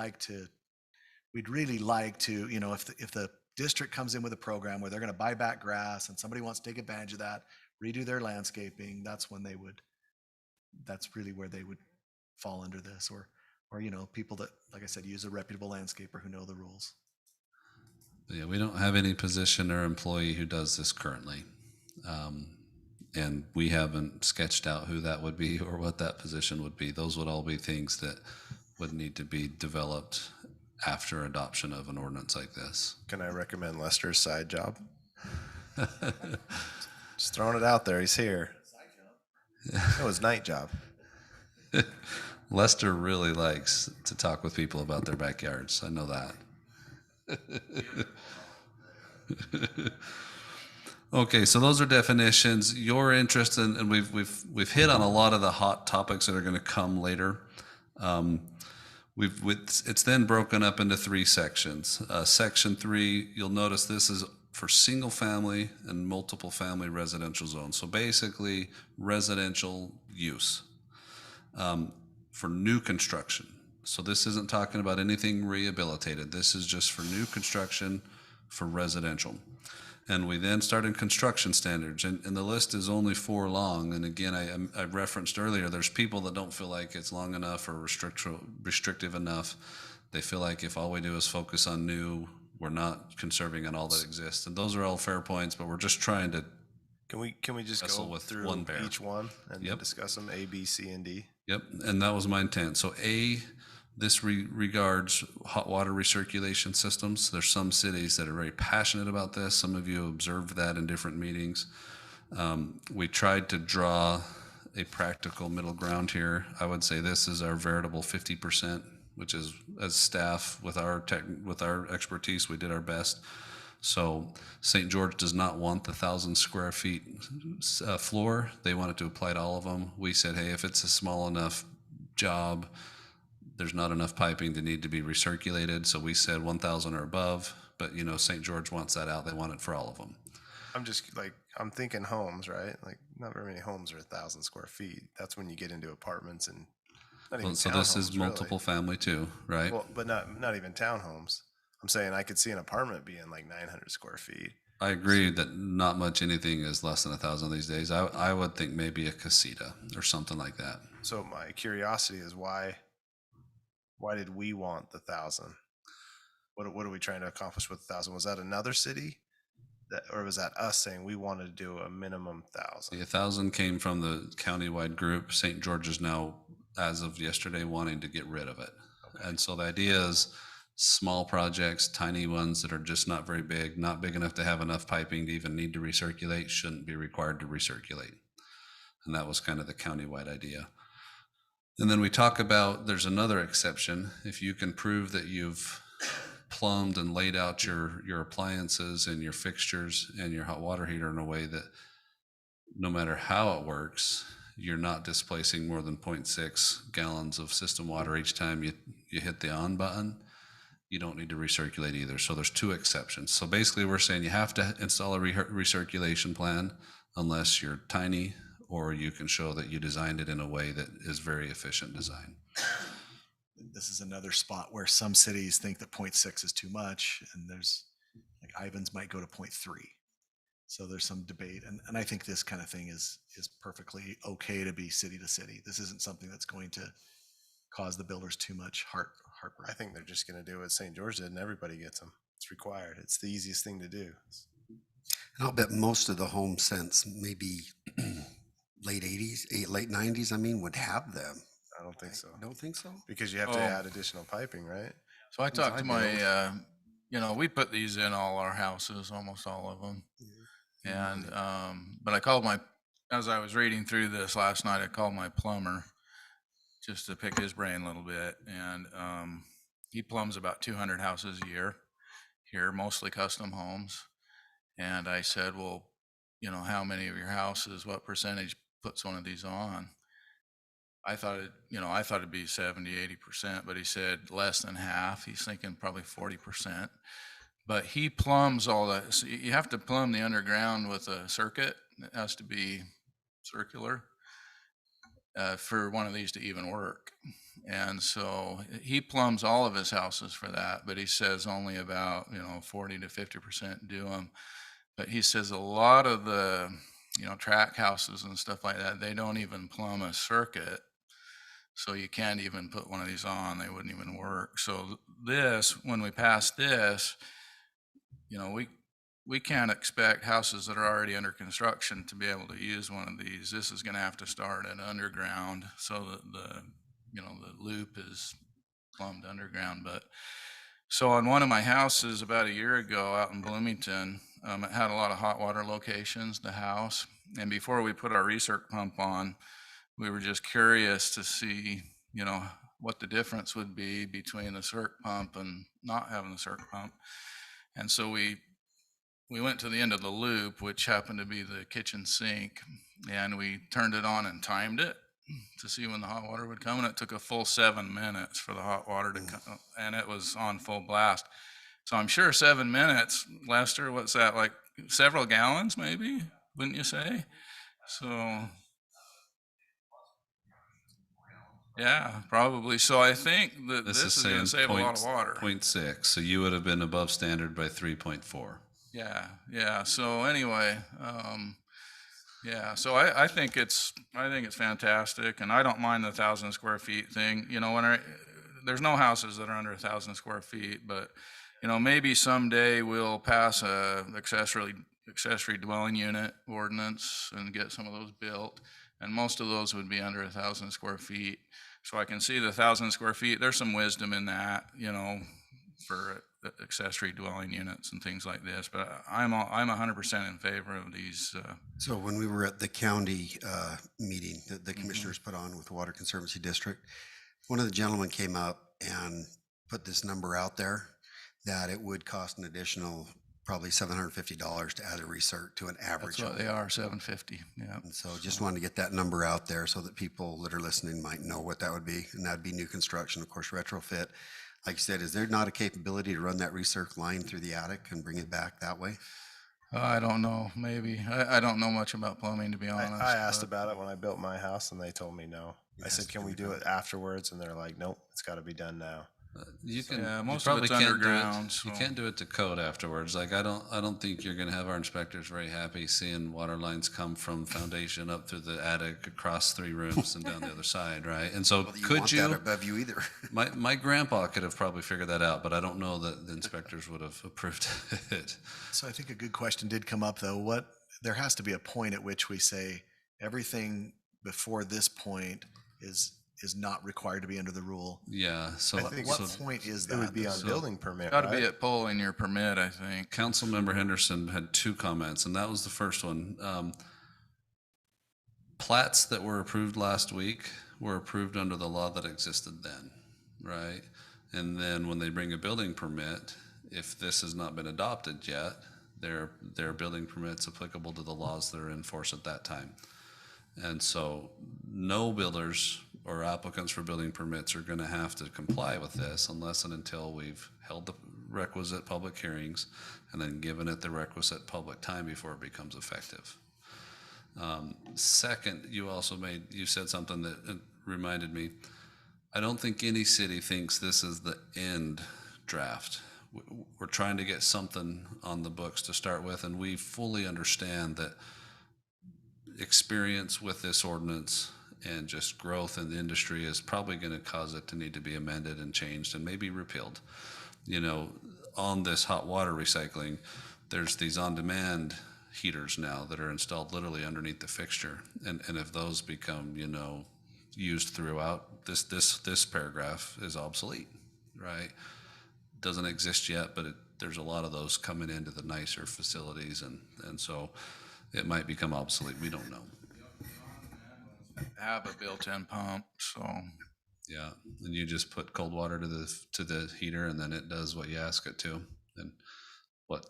really like to, if the district comes in with a program where they're going to buy back grass and somebody wants to take advantage of that, redo their landscaping, that's really where they would fall under this, or people that, like I said, use a reputable landscaper who know the rules. Yeah, we don't have any position or employee who does this currently. And we haven't sketched out who that would be or what that position would be. Those would all be things that would need to be developed after adoption of an ordinance like this. Can I recommend Lester's side job? Just throwing it out there. He's here. That was night job. Lester really likes to talk with people about their backyards. I know that. Okay, so those are definitions. Your interest in, and we've hit on a lot of the hot topics that are going to come later. It's then broken up into 3 sections. Section 3, you'll notice this is for single family and multiple family residential zones. So basically residential use for new construction. So this isn't talking about anything rehabilitated. This is just for new construction for residential. And we then started construction standards, and the list is only 4 long. And again, I referenced earlier, there's people that don't feel like it's long enough or restrictive enough. They feel like if all we do is focus on new, we're not conserving on all that exists. And those are all fair points, but we're just trying to Can we just wrestle go with through one bear. each one and Yep. discuss them, A, B, C, and D? Yep, and that was my intent. So A, this regards hot water recirculation systems. There's some cities that are very passionate about this. Some of you observed that in different meetings. We tried to draw a practical middle ground here. I would say this is our veritable 50%, which is, as staff with our expertise, we did our best. So St. George does not want the 1,000 square feet floor. They wanted to apply to all of them. We said, hey, if it's a small enough job, there's not enough piping to need to be recirculated. So we said 1,000 or above, but St. George wants that out. They want it for all of them. I'm thinking homes, right? Like not very many homes are 1,000 square feet. That's when you get into apartments and not even So this is townhomes, multiple family too, right? Well, but not even townhomes. I'm saying I could see an apartment being like 900 square feet. I agree that not much anything is less than 1,000 these days. I would think maybe a casita or something like that. So my curiosity is why did we want the 1,000? What are we trying to accomplish with 1,000? Was that another city? Or was that us saying we wanted to do a minimum 1,000? The 1,000 came from the countywide group. St. George is now, as of yesterday, wanting to get rid of it. Okay. And so the idea is small projects, tiny ones that are just not very big, not big enough to have enough piping to even need to recirculate, shouldn't be required to recirculate. And that was kind of the countywide idea. And then we talk about, there's another exception. If you can prove that you've plumbed and laid out your appliances and your fixtures and your hot water heater in a way that no matter how it works, you're not displacing more than 0.6 gallons of system water each time you hit the on button, you don't need to recirculate either. So there's 2 exceptions. So basically we're saying you have to install a recirculation plan unless you're tiny or you can show that you designed it in a way that is very efficient design. This is another spot where some cities think that 0.6 is too much, and there's, like, Ivans might go to 0.3. So there's some debate, and I think this kind of thing is perfectly okay to be city to city. This isn't something that's going to cause the builders too much heartburn. I think they're just going to do what St. George did and everybody gets them. It's required. It's the easiest thing to do. And I'll bet most of the homes since maybe late 80s, late 90s, I mean, would have them. I don't think so. Don't think so? Because you have to add additional piping, right? So I talked to I my, we put these in all our houses, almost all of them. And, but I called as I was reading through this last night, I called my plumber just to pick his brain a little bit. And he plumbs about 200 houses a year here, mostly custom homes. And I said, well, how many of your houses, what percentage puts one of these on? I thought it'd be 70, 80%, but he said less than half. He's thinking probably 40%. But he plumbs all that. So you have to plumb the underground with a circuit. It has to be circular for one of these to even work. And so he plumbs all of his houses for that, but he says only about 40 to 50% do them. But he says a lot of the track houses and stuff like that, they don't even plumb a circuit. So you can't even put one of these on, they wouldn't even work. So when we pass this, we can't expect houses that are already under construction to be able to use one of these. This is gonna have to start at underground so that the loop is plumbed underground. But so on one of my houses about a year ago out in Bloomington, it had a lot of hot water locations, the house. And before we put our recirc pump on, we were just curious to see, what the difference would be between the circ pump and not having the circ pump. And so we went to the end of the loop, which happened to be the kitchen sink, and we turned it on and timed it to see when the hot water would come. And it took a full 7 minutes for the hot water to come, and it was on full blast. So I'm sure 7 minutes, Lester, what's that, like several gallons maybe, wouldn't you say? So yeah, probably. So I think that this is going to save a lot of water. 0.6, so you would have been above standard by 3.4. Yeah. So anyway, so I think it's fantastic, and I don't mind the 1,000 square feet thing. There's no houses that are under 1,000 square feet, but maybe someday we'll pass a accessory dwelling unit ordinance and get some of those built, and most of those would be under 1,000 square feet. So I can see the 1,000 square feet. There's some wisdom in that, for accessory dwelling units and things like this. But I'm 100% in favor of these. So when we were at the county meeting that the commissioners put on with the Water Conservancy District, one of the gentlemen came up and put this number out there that it would cost an additional probably $750 to add a recirc to an average. That's what they are, $750. Yeah. And so just wanted to get that number out there so that people that are listening might know what that would be. And that'd be new construction, of course, retrofit. Like you said, is there not a capability to run that recirc line through the attic and bring it back that way? I don't know, maybe. I don't know much about plumbing, to be honest. I asked about it when I built my house and they told me no. I said, can we do it afterwards? And they're like, nope, it's got to be done now. You can. Yeah, you most of probably it's can't do it- underground, You so- can't do it to code afterwards. Like I don't think you're going to have our inspectors very happy seeing water lines come from foundation up through the attic, across 3 rooms, and down the other side, right? And so, Well, you could want you? that above you either? My grandpa could have probably figured that out, but I don't know that the inspectors would have approved it. So I think a good question did come up, though. There has to be a point at which we say everything before this point is not required to be under the rule. Yeah. So, I think What so point is that? It would be on So- building permit, Got to right? be at pull in your permit, I think. Councilmember Henderson had 2 comments, and that was the first one. Plats that were approved last week were approved under the law that existed then, right? And then when they bring a building permit, if this has not been adopted yet, their building permits applicable to the laws that are in force at that time. And so no builders or applicants for building permits are going to have to comply with this unless and until we've held the requisite public hearings and then given it the requisite public time before it becomes effective. Second, you said something that reminded me. I don't think any city thinks this is the end draft. We're trying to get something on the books to start with, and we fully understand that experience with this ordinance and just growth in the industry is probably going to cause it to need to be amended and changed and maybe repealed. You know, on this hot water recycling, there's these on-demand heaters now that are installed literally underneath the fixture. And if those become, used throughout, this paragraph is obsolete, right? Doesn't exist yet, but there's a lot of those coming into the nicer facilities, and so it might become obsolete. We don't know. Have a built-in pump, so Yeah, and you just put cold water to the heater, and then it does what you ask it to. And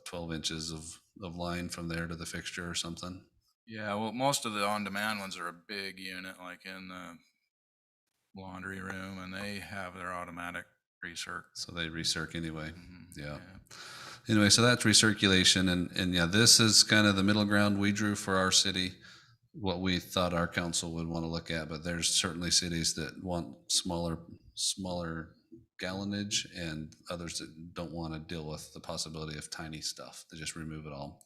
12 inches of line from there to the fixture or something. yeah. Well, most of the on-demand ones are a big unit, like in the laundry room, and they have their automatic recirc. So they recirc anyway. Mhm, Yeah. Anyway, so that's recirculation, and yeah, this is kind of the middle ground we drew for our city, what we thought our council would want to look at, but there's certainly cities that want smaller gallonage and others that don't want to deal with the possibility of tiny stuff. They just remove it all.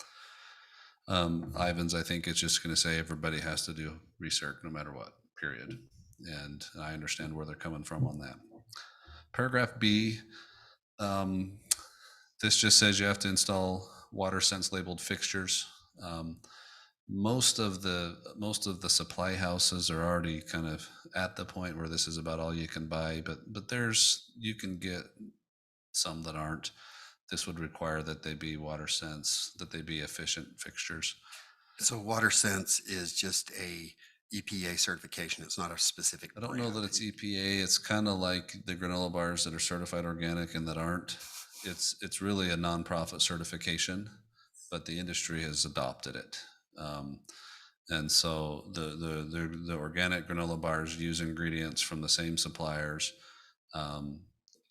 Ivan's, I think, is just going to say everybody has to do recirc no matter what, period. And I understand where they're coming from on that. Paragraph B, this just says you have to install water sense labeled fixtures. Most of the supply houses are already kind of at the point where this is about all you can buy, but you can get some that aren't. This would require that they be water sense, that they be efficient fixtures. So WaterSense is just a EPA certification. It's not a specific I don't know brand. that it's EPA. It's kind of like the granola bars that are certified organic and that aren't. It's really a nonprofit certification, but the industry has adopted it. And so the organic granola bars use ingredients from the same suppliers,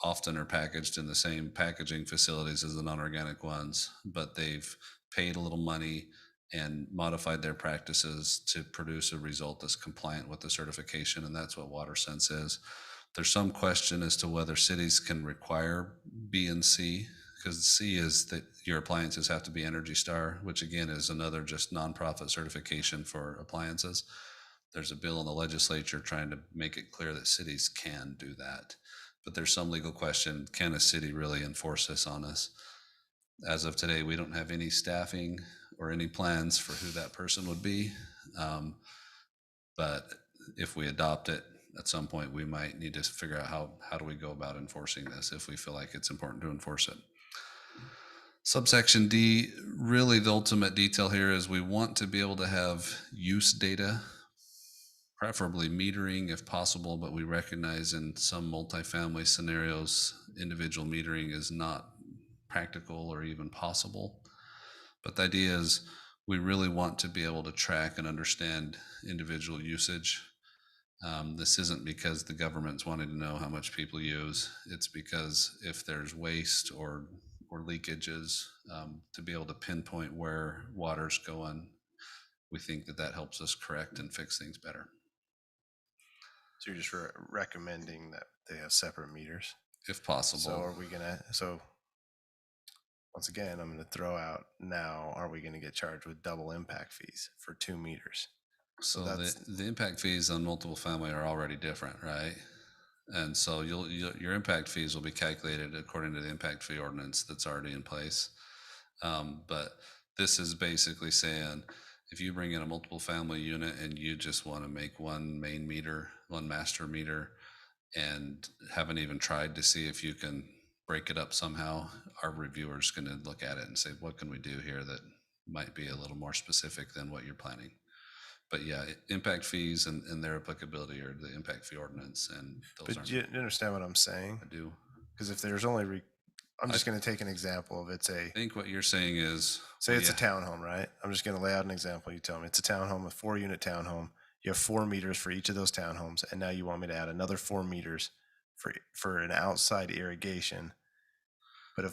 often are packaged in the same packaging facilities as the non-organic ones, but they've paid a little money and modified their practices to produce a result that's compliant with the certification, and that's what WaterSense is. There's some question as to whether cities can require B and C, because C is that your appliances have to be Energy Star, which again is another just nonprofit certification for appliances. There's a bill in the legislature trying to make it clear that cities can do that. But there's some legal question, can a city really enforce this on us? As of today, we don't have any staffing or any plans for who that person would be. But if we adopt it, at some point, we might need to figure out how do we go about enforcing this if we feel like it's important to enforce it. Subsection D, really the ultimate detail here is we want to be able to have use data, preferably metering if possible, but we recognize in some multifamily scenarios, individual metering is not practical or even possible. But the idea is we really want to be able to track and understand individual usage. This isn't because the government's wanting to know how much people use. It's because if there's waste or leakages, to be able to pinpoint where water's going, we think that helps us correct and fix things better. So you're just recommending that they have separate meters? If possible. So are we so once again, I'm gonna throw out now, are we gonna get charged with double impact fees for 2 meters? So that's- the impact fees on multiple family are already different, right? And so your impact fees will be calculated according to the impact fee ordinance that's already in place. But this is basically saying, if you bring in a multiple family unit and you just want to make one main meter, one master meter, and haven't even tried to see if you can break it up somehow, our reviewer's going to look at it and say, what can we do here that might be a little more specific than what you're planning? But yeah, impact fees and their applicability are the impact fee ordinance, and those But you understand what I'm saying? I do. Because if there's only I'm just going to take an example of I say think what you're saying is, it's a yeah, townhome, right? I'm just going to lay out an example. You tell me it's a townhome, a 4-unit townhome. You have 4 meters for each of those townhomes, and now you want me to add another 4 meters for an outside irrigation. But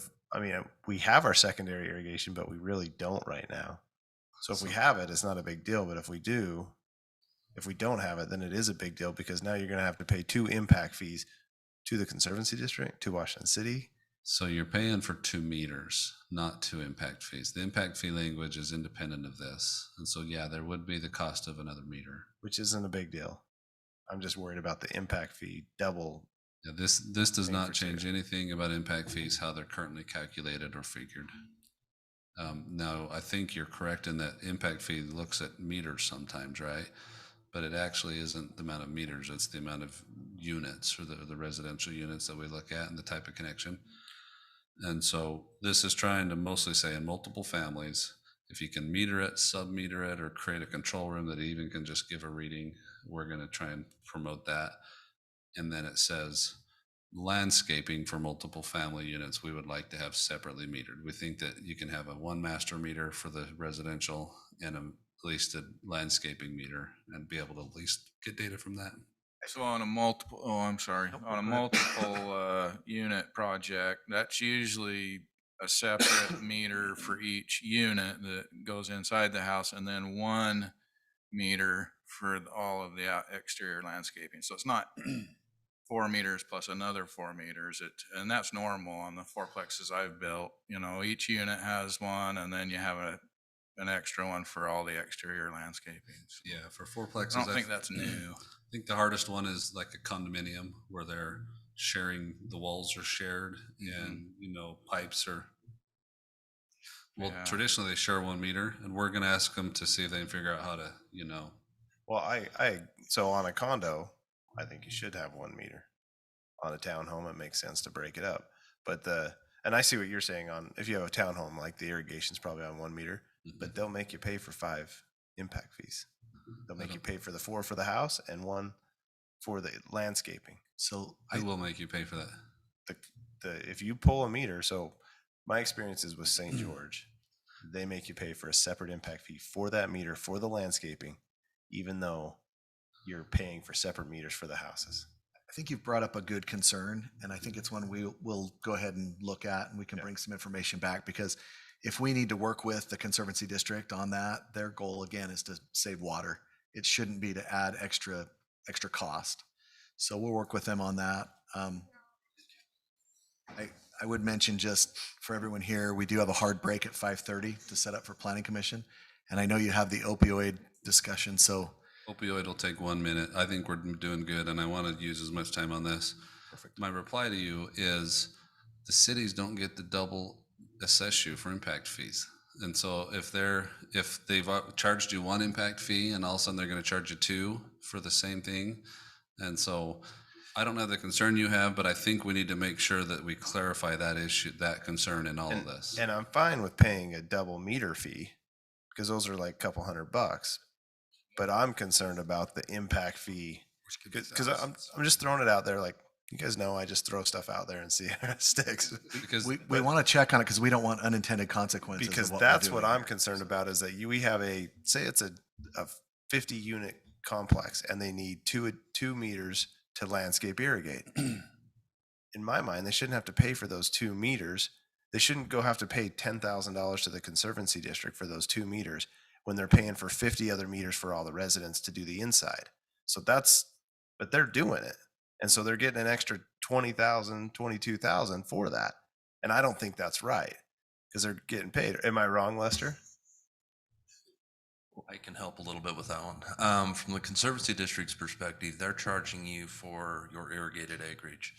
we have our secondary irrigation, but we really don't right now. So if we have it, it's not a big deal. But if we don't have it, then it is a big deal because now you're going to have to pay 2 impact fees to the Conservancy District, to Washington City. so you're paying for 2 meters, not 2 impact fees. The impact fee language is independent of this. And so, yeah, there would be the cost of another meter. Which isn't a big deal. I'm just worried about the impact fee double. Yeah, this does Paying not for change two. anything about impact fees, how they're currently calculated or figured. Now, I think you're correct in that impact fee looks at meters sometimes, right? But it actually isn't the amount of meters, it's the amount of units or the residential units that we look at and the type of connection. And so this is trying to mostly say in multiple families, if you can meter it, sub-meter it, or create a control room that even can just give a reading, we're going to try and promote that. And then it says landscaping for multiple family units, we would like to have separately metered. We think that you can have a 1 master meter for the residential and at least a landscaping meter and be able to at least get data from that. So on a multiple, on a multiple unit project, that's usually a separate meter for each unit that goes inside the house and then 1 meter for all of the exterior landscaping. So it's not 4 meters plus another 4 meters. And that's normal on the fourplexes I've built. You know, each unit has one and then you have an extra one for all the exterior landscaping. So Yeah, for fourplexes, I don't think that's new. I think the hardest one is like a condominium where they're sharing, the walls are shared and, pipes are, well, Yeah. traditionally they share 1 meter and we're going to ask them to see if they can figure out how to, Well, so on a condo, I think you should have 1 meter. On a townhome, it makes sense to break it up. But and I see what you're saying on, if you have a townhome, like the irrigation's probably on 1 meter, but they'll make you pay for 5 impact fees. They'll make you pay for the 4 for the house and 1 for the landscaping. So who will make you pay for that? If you pull a meter, so my experience is with St. George, they make you pay for a separate impact fee for that meter for the landscaping, even though you're paying for separate meters for the houses. I think you've brought up a good concern, and I think it's one we'll go ahead and look at, and we can bring some information back, because if we need to work with the Conservancy District on that, their goal again is to save water. It shouldn't be to add extra cost. So we'll work with them on that. I would mention, just for everyone here, we do have a hard break at 5:30 to set up for Planning Commission. And I know you have the opioid discussion, so. Opioid will take 1 minute. I think we're doing good and I want to use as much time on this. Perfect. My reply to you is the cities don't get to double assess you for impact fees. And so if they've charged you 1 impact fee and all of a sudden they're going to charge you 2 for the same thing. And so I don't have the concern you have, but I think we need to make sure that we clarify that issue, that concern in all of this. And I'm fine with paying a double meter fee because those are like a couple $100. But I'm concerned about the impact fee because I'm just throwing it out there. Like, you guys know, I just throw stuff out there and see how it sticks. Because We want to check on it because we don't want unintended consequences. Because of what that's we're what doing I'm here. concerned about is that we have say it's a 50 unit complex and they need two meters to landscape irrigate. In my mind, they shouldn't have to pay for those 2 meters. They shouldn't have to pay $10,000 to the Conservancy District for those 2 meters when they're paying for 50 other meters for all the residents to do the inside. So but they're doing it. And so they're getting an extra $20,000, $22,000 for that. And I don't think that's right because they're getting paid. Am I wrong, Lester? I can help a little bit with that one. From the Conservancy District's perspective, they're charging you for your irrigated acreage.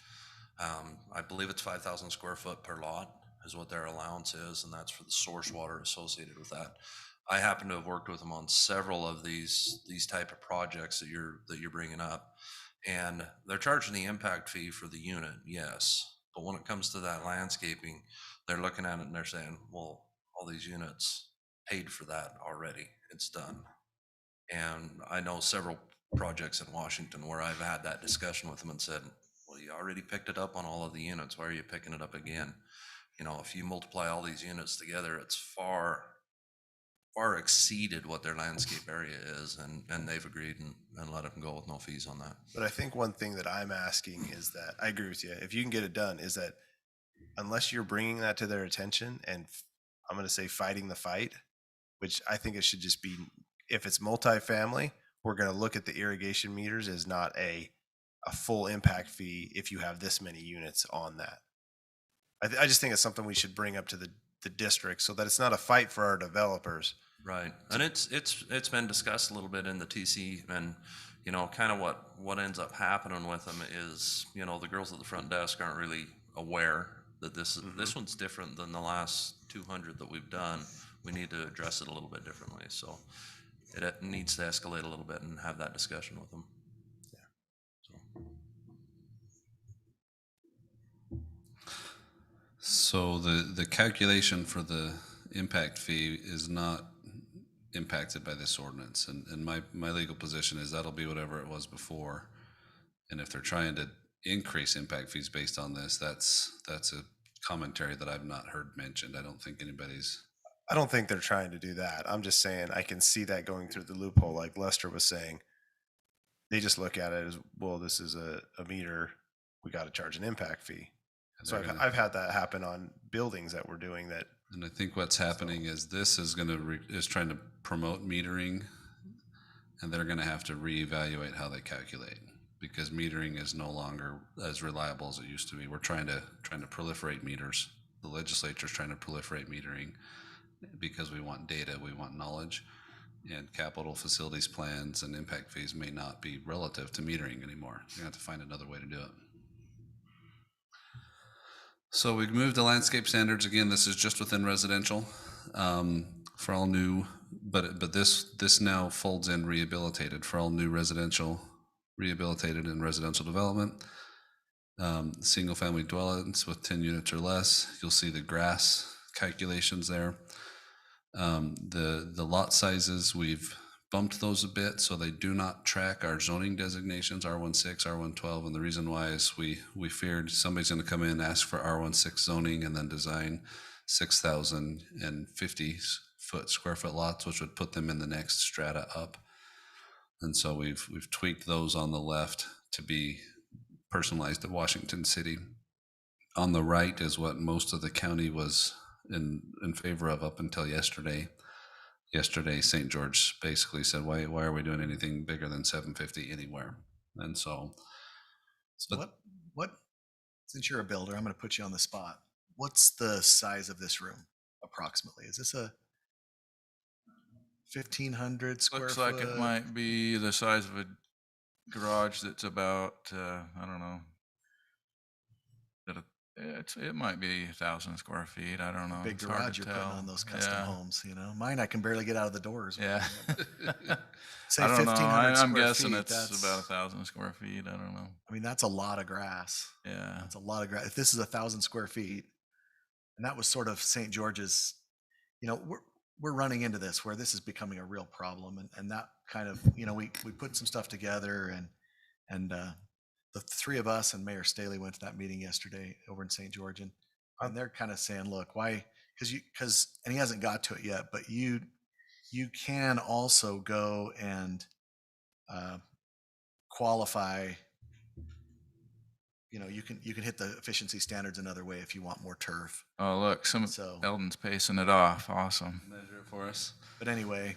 I believe it's 5,000 square foot per lot is what their allowance is, and that's for the source water associated with that. I happen to have worked with them on several of these type of projects that you're bringing up, and they're charging the impact fee for the unit, yes. But when it comes to that landscaping, they're looking at it and they're saying, well, all these units paid for that already. It's done. And I know several projects in Washington where I've had that discussion with them and said, well, you already picked it up on all of the units. Why are you picking it up again? you know, if you multiply all these units together, it's far exceeded what their landscape area is, and they've agreed and let them go with no fees on that. But I think one thing that I'm asking is that, I agree with you, if you can get it done, is that unless you're bringing that to their attention and I'm going to say fighting the fight, which I think it should just be, if it's multifamily, we're going to look at the irrigation meters as not a full impact fee if you have this many units on that. I just think it's something we should bring up to the district so that it's not a fight for our developers. Right, and it's been discussed a little bit in the TC, and you know, kind of what ends up happening with them is, you know, the girls at the front desk aren't really aware that this one's different than the last 200 that we've done. We need to address it a little bit differently, so it needs to escalate a little bit and have that discussion with them. So the calculation for the impact fee is not impacted by this ordinance, and my legal position is that'll be whatever it was before. And if they're trying to increase impact fees based on this, that's a commentary that I've not heard mentioned. I don't think I don't think they're trying to do that. I'm just saying I can see that going through the loophole, like Lester was saying. They just look at it as, well, this is a meter, we got to charge an impact fee. So I've had that happen on buildings that we're doing that. And I think what's happening is this is is trying to promote metering, and they're gonna have to reevaluate how they calculate, because metering is no longer as reliable as it used to be. We're trying to proliferate meters. The legislature's trying to proliferate metering because we want data, we want knowledge, and capital facilities plans and impact fees may not be relative to metering anymore. You're gonna have to find another way to do it. So we moved to landscape standards. Again, this is just within residential for all new, but this now folds in rehabilitated for all new residential, rehabilitated and residential development. Single family dwellings with 10 units or less. You'll see the grass calculations there. The lot sizes, we've bumped those a bit so they do not track our zoning designations, R16, R112, and the reason why is we feared somebody's going to come in and ask for R16 zoning and then design 6,050 square foot lots, which would put them in the next strata up. And so we've tweaked those on the left to be personalized at Washington City. On the right is what most of the county was in favor of up until yesterday. Yesterday, St. George basically said, why are we doing anything bigger than 750 anywhere? And so, what, since you're a builder, I'm going to put you on the spot. What's the size of this room approximately? Is this a 1,500 square Looks foot? like it might be the size of a garage that's about, I don't know. It might be 1,000 square feet. I don't know. Big It's hard garage to you're putting tell. on those custom Yeah. homes, you know? Mine, I can barely get out of the doors. Yeah. Say I don't know. 1,500 I'm square guessing feet, it's that's about 1,000 square feet. I don't know. I mean, that's a lot of grass. Yeah. That's a lot of grass. If this is 1,000 square feet, and that was sort of St. George's, you know, we're running into this where this is becoming a real problem, and that kind of, you know, we put some stuff together, and the three of us and Mayor Staley went to that meeting yesterday over in St. George, and they're kind of saying, look, why? Because and he hasn't got to it yet, but you can also go and qualify. You know, you can hit the efficiency standards another way if you want more turf. Oh, look, So, Eldon's pacing it off. Awesome. measure it for us. but anyway,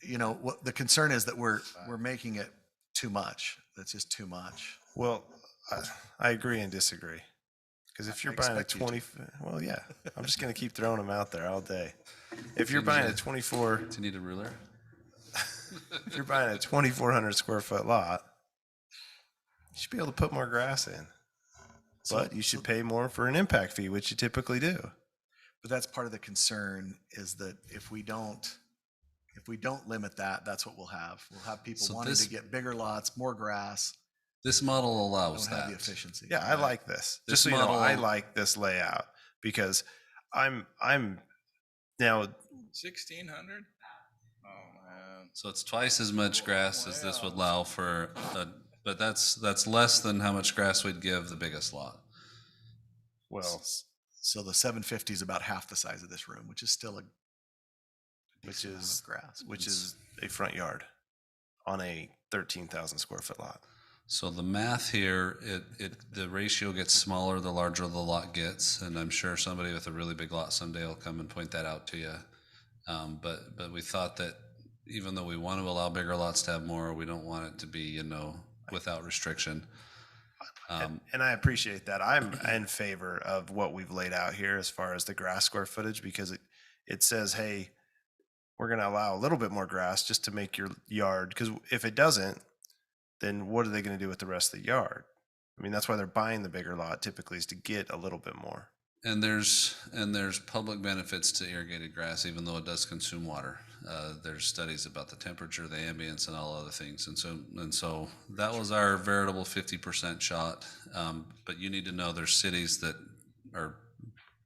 you know, what the concern is that we're making it too much. That's just too much. Well, I agree and disagree. Because if you're I buying a expect you to. 20, well, yeah, I'm just going to keep throwing them out there all day. If you're buying a 24, Do you need a ruler? if you're buying a 2,400 square foot lot, you should be able to put more grass in. But you should pay more for an impact fee, which you typically do. But that's part of the concern is that if we don't limit that, that's what we'll have. We'll have people So wanting to get bigger lots, more grass, This model allows don't have the that. efficiency. Yeah, I like this. This Just so you know, I model- like this layout because I'm now 1,600? Oh, man. So it's twice as much grass as this would allow for, but that's less than how much grass we'd give the biggest lot. well, So the 750 is about half the size of this room, which is still a Which decent amount is of grass. which is a front yard on a 13,000 square foot lot. So the math here, the ratio gets smaller the larger the lot gets, and I'm sure somebody with a really big lot someday will come and point that out to you. But we thought that even though we want to allow bigger lots to have more, we don't want it to be, without restriction. And I appreciate that. I'm in favor of what we've laid out here as far as the grass square footage, because it says, hey, we're going to allow a little bit more grass just to make your yard. Because if it doesn't, then what are they going to do with the rest of the yard? I mean, that's why they're buying the bigger lot typically, is to get a little bit more. And there's public benefits to irrigated grass, even though it does consume water. There's studies about the temperature, the ambience, and all other things. And so that was our veritable 50% shot. But you need to know there's cities that are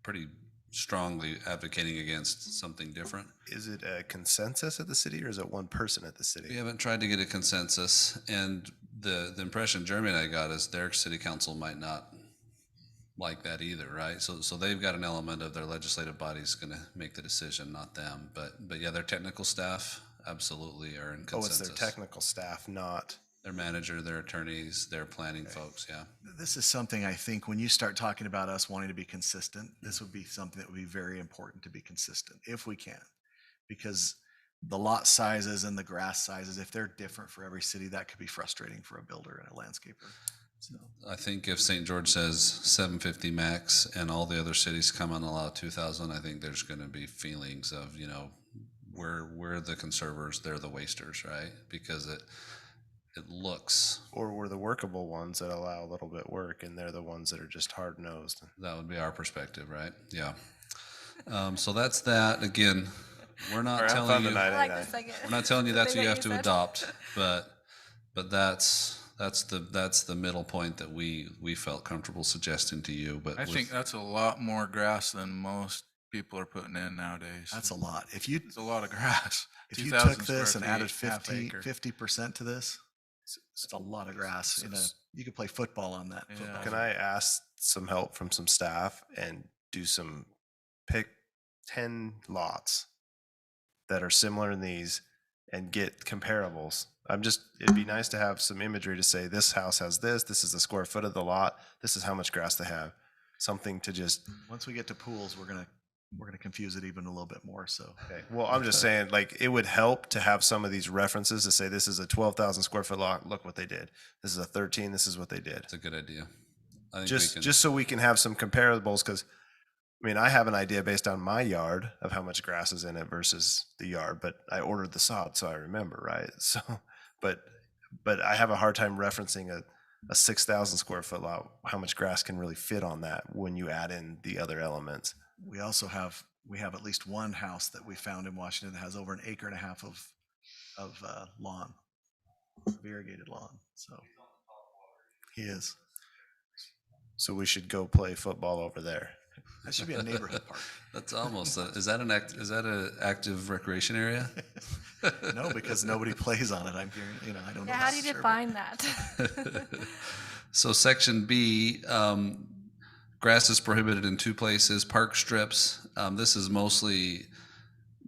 pretty strongly advocating against something different. Is it a consensus at the city, or is it one person at the We city? haven't tried to get a consensus, and the impression Jeremy and I got is their city council might not like that either, right? So they've got an element of their legislative body's going to make the decision, not them. But yeah, their technical staff absolutely are in Oh, consensus. it's their technical staff, not. Their manager, their attorneys, their planning folks, yeah. This is something I think when you start talking about us wanting to be consistent, this would be something that would be very important to be consistent if we can. Because the lot sizes and the grass sizes, if they're different for every city, that could be frustrating for a builder and a landscaper. So I think if St. George says 750 max and all the other cities come and allow 2,000, I think there's going to be feelings of, we're the conservers, they're the wasters, right? Because it looks, Or we're the workable ones that allow a little bit work, and they're the ones that are just hard nosed. that would be our perspective, right? Yeah. So that's that. Again, we're not Have telling fun you, tonight, I like ain't the I? second. we're not telling you that's thing what you that have to said. adopt, but that's the middle point that we felt comfortable suggesting to you. But I think that's a lot more grass than most people are putting in nowadays. that's a lot. If you It's a lot of grass. if you 2,000 took this and square added feet, half acre. 50% to this, it's a lot of grass. You could play football on that. Yeah. football Can field. I ask some help from some staff and pick 10 lots that are similar in these and get comparables? It'd be nice to have some imagery to say, this house has this is the square foot of the lot, this is how much grass they have. Something to just, Once we get to pools, we're gonna confuse it even a little bit more. So okay. Well, I'm just saying, like, it would help to have some of these references to say, this is a 12,000 square foot lot, look what they did. This is a 13, this is what they did. it's a good idea. I think Just so we can have some comparables, because I mean, I have an idea based on my yard of how much grass is in it versus the yard, but I ordered the sod, so I remember, right? So, but I have a hard time referencing a 6,000 square foot lot, how much grass can really fit on that when you add in the other elements. we also have at least one house that we found in Washington that has over an acre and a half of lawn, of irrigated lawn. So he is. So we should go play football over there. That should be a neighborhood park. That's almost is that an active recreation area? No, because nobody plays on it. I'm hearing, I don't know. Yeah, how do you for sure, define that? So section B, grass is prohibited in 2 places, park strips. This is mostly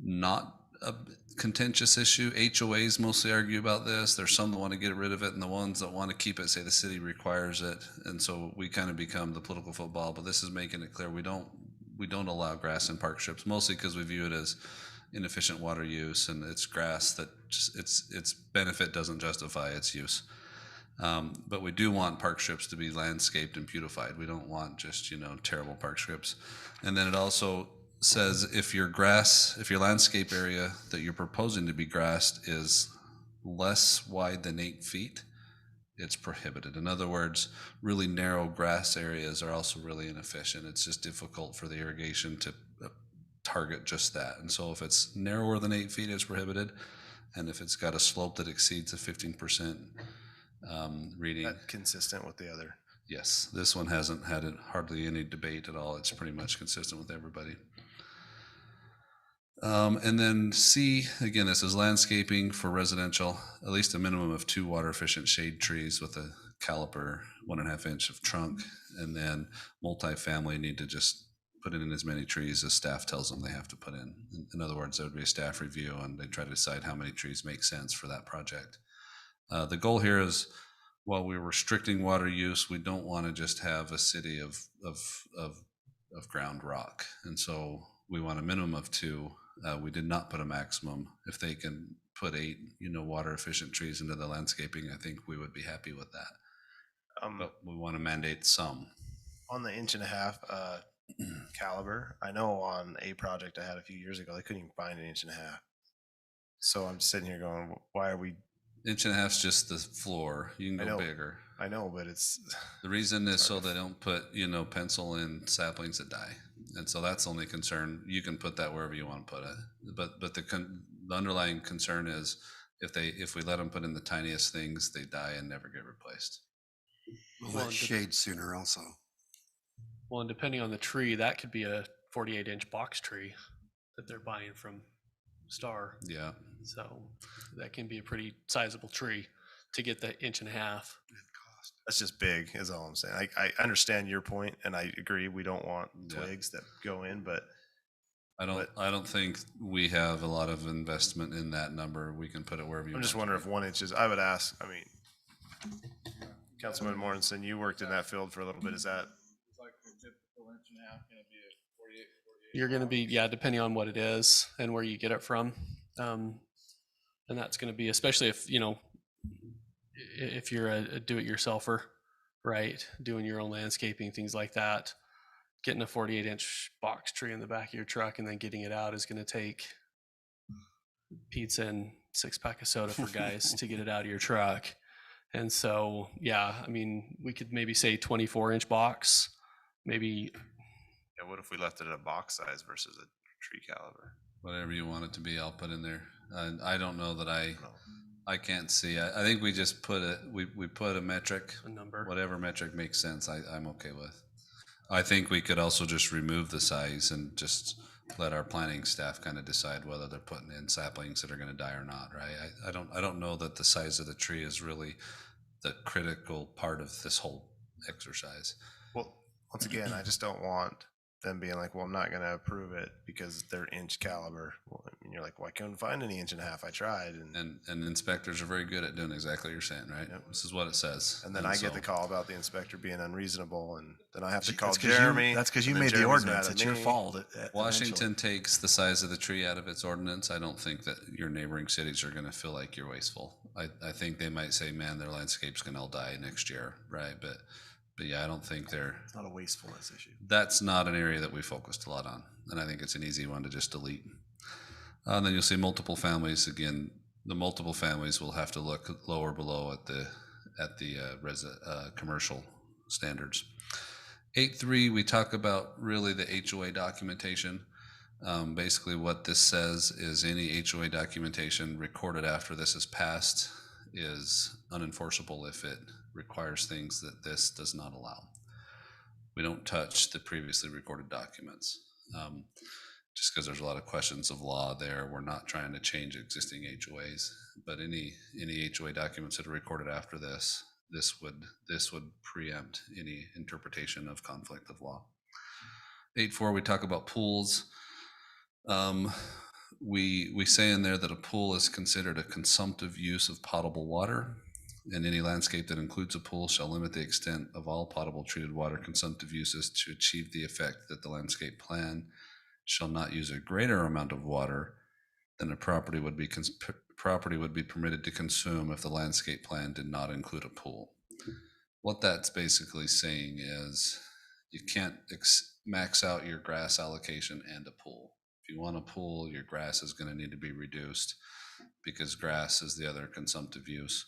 not a contentious issue. HOAs mostly argue about this. There's some that want to get rid of it, and the ones that want to keep it say the city requires it. And so we kind of become the political football, but this is making it clear we don't allow grass in park strips, mostly because we view it as inefficient water use, and it's grass that just its benefit doesn't justify its use. But we do want park strips to be landscaped and beautified. We don't want just, terrible park strips. And then it also says if your landscape area that you're proposing to be grassed is less wide than 8 feet, it's prohibited. In other words, really narrow grass areas are also really inefficient. It's just difficult for the irrigation to target just that. And so if it's narrower than 8 feet, it's prohibited. And if it's got a slope that exceeds a 15% reading, That consistent with the other. yes, this one hasn't had hardly any debate at all. It's pretty much consistent with everybody. And then C, again, this is landscaping for residential, at least a minimum of 2 water efficient shade trees with a caliper 1.5 inch of trunk. And then multifamily need to just putting in as many trees as staff tells them they have to put in. In other words, there would be a staff review and they try to decide how many trees make sense for that project. The goal here is, while we're restricting water use, we don't want to just have a city of ground rock. And so we want a minimum of 2. We did not put a maximum. If they can put 8, water efficient trees into the landscaping, I think we would be happy with that. But we want to mandate some. On the 1.5 caliber, I know on a project I had a few years ago, they couldn't even find 1.5 inches. So I'm sitting here going, why are we? 1.5 inches just the floor. You can go bigger. I know, but it's the reason is so they don't put pencil in saplings that die, and so that's the only concern. You can put that wherever you want to put it, but the underlying concern is if we let them put in the tiniest things, they die and never get replaced. Well, that shade sooner also. Well, and depending on the tree, that could be a 48-inch box tree that they're buying from Star. Yeah. So that can be a pretty sizable tree to get the 1.5 inches. that's just big, is all I'm saying. I understand your point, and I agree. We don't want twigs that go in, but I don't think we have a lot of investment in that number. We can put it wherever you want. I'm just wondering if 1 inch is, I would ask, I mean, Councilman Mortensen, you worked in that field for a little bit. Is that? Like the typical 1.5 inch going to be a 48. You're going to be, yeah, depending on what it is and where you get it from. And that's going to be, especially if, if you're a do-it-yourselfer, right? Doing your own landscaping, things like that. Getting a 48-inch box tree in the back of your truck and then getting it out is going to take pizza and 6-pack of soda for guys to get it out of your truck. And so, yeah, I mean, we could maybe say 24-inch box, maybe. Yeah, what if we left it at a box size versus a tree caliber? Whatever you want it to be, I'll put in there. I don't know that I can't see. I think we just put we put a metric, A number. whatever metric makes sense. I'm okay with. I think we could also just remove the size and just let our planning staff kind of decide whether they're putting in saplings that are going to die or not, right? I don't know that the size of the tree is really the critical part of this whole exercise. Well, once again, I just don't want them being like, well, I'm not going to approve it because they're inch caliber. Well, and you're like, well, I couldn't find any 1.5 inches. I tried. And inspectors are very good at doing exactly what you're saying, right? Yep. This is what it says. And then I get the call about the inspector being unreasonable, and then I have to call That's 'cause Jeremy. That's because you and then made the Jeremy's mad ordinance. at It's your me. fault. Washington takes the size of the tree out of its ordinance. I don't think that your neighboring cities are going to feel like you're wasteful. I think they might say, man, their landscape's going to all die next year, right? But yeah, I don't think It's not a wastefulness issue. that's not an area that we focused a lot on. And I think it's an easy one to just delete. And then you'll see multiple families. Again, the multiple families will have to look lower below at the commercial standards. 8.3, we talk about really the HOA documentation. Basically what this says is any HOA documentation recorded after this is passed is unenforceable if it requires things that this does not allow. We don't touch the previously recorded documents. Just because there's a lot of questions of law there. We're not trying to change existing HOAs, but any HOA documents that are recorded after this would preempt any interpretation of conflict of law. 8.4, we talk about pools. We say in there that a pool is considered a consumptive use of potable water, and any landscape that includes a pool shall limit the extent of all potable treated water consumptive uses to achieve the effect that the landscape plan shall not use a greater amount of water than a property would be permitted to consume if the landscape plan did not include a pool. What that's basically saying is you can't max out your grass allocation and a pool. If you want a pool, your grass is going to need to be reduced because grass is the other consumptive use.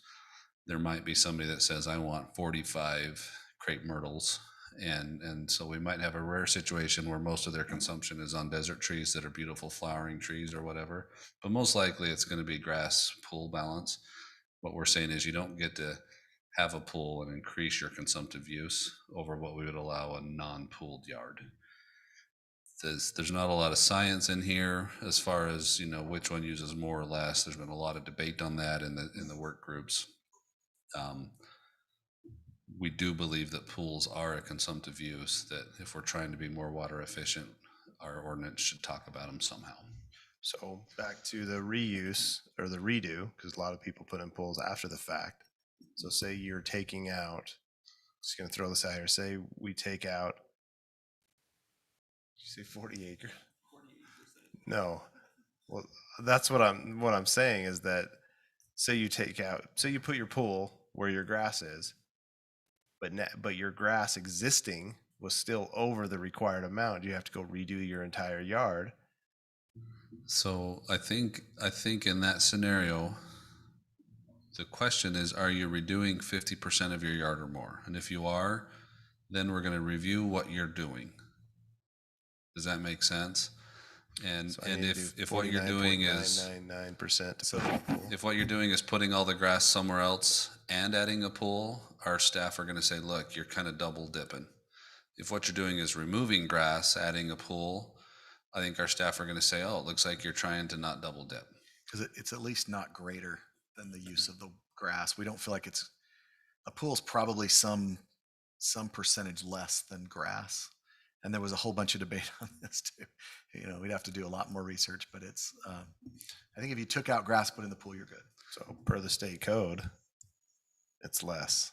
There might be somebody that says, I want 45 crepe myrtles. And so we might have a rare situation where most of their consumption is on desert trees that are beautiful flowering trees or whatever. But most likely it's going to be grass pool balance. What we're saying is you don't get to have a pool and increase your consumptive use over what we would allow a non-pooled yard. There's not a lot of science in here as far as, which one uses more or less. There's been a lot of debate on that in the work groups. we do believe that pools are a consumptive use, that if we're trying to be more water efficient, our ordinance should talk about them somehow. So back to the reuse or the redo, because a lot of people put in pools after the fact. So say you're taking out, just gonna throw this out here, say we take out, did you say 40 acre? No, well, that's what I'm saying is that, say you take out, say you put your pool where your grass is, but your grass existing was still over the required amount, you have to go redo your entire yard. So I think in that scenario, the question is, are you redoing 50% of your yard or more? And if you are, then we're going to review what you're doing. Does that make sense? And So I need to do if what you're doing is 49.9% to put in a pool. if what you're doing is putting all the grass somewhere else and adding a pool, our staff are going to say, look, you're kind of double dipping. If what you're doing is removing grass, adding a pool, I think our staff are going to say, oh, it looks like you're trying to not double dip. Because it's at least not greater than the use of the grass. We don't feel like a pool's probably some percentage less than grass. And there was a whole bunch of debate on this too. We'd have to do a lot more research, but it's, I think if you took out grass, put in the pool, you're good. So per the state code, it's less.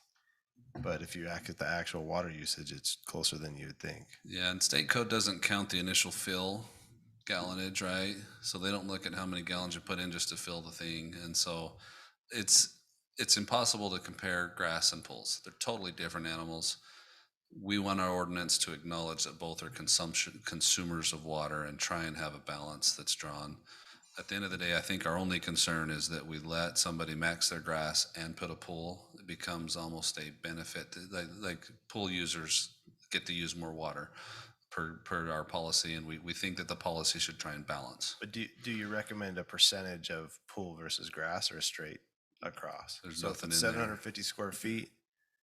But if you act at the actual water usage, it's closer than you would think. Yeah, and state code doesn't count the initial fill gallonage, right? So they don't look at how many gallons you put in just to fill the thing. And so it's impossible to compare grass and pools. They're totally different animals. We want our ordinance to acknowledge that both are consumers of water and try and have a balance that's drawn. At the end of the day, I think our only concern is that we let somebody max their grass and put a pool. It becomes almost a benefit. Like pool users get to use more water per our policy, and we think that the policy should try and balance. But do you recommend a percentage of pool versus grass or a straight across? There's So if nothing it's in there. 750 square feet,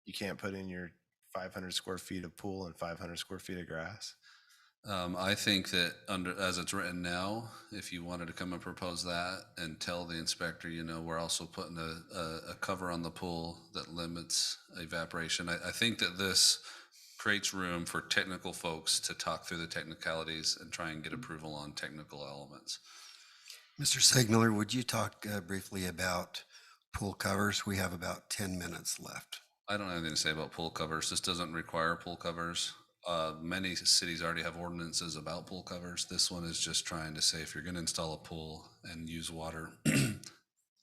you can't put in your 500 square feet of pool and 500 square feet of grass? I think that as it's written now, if you wanted to come and propose that and tell the inspector, we're also putting a cover on the pool that limits evaporation. I think that this creates room for technical folks to talk through the technicalities and try and get approval on technical elements. Mr. Signaler, would you talk briefly about pool covers? We have about 10 minutes left. I don't have anything to say about pool covers. This doesn't require pool covers. Many cities already have ordinances about pool covers. This one is just trying to say if you're going to install a pool and use water,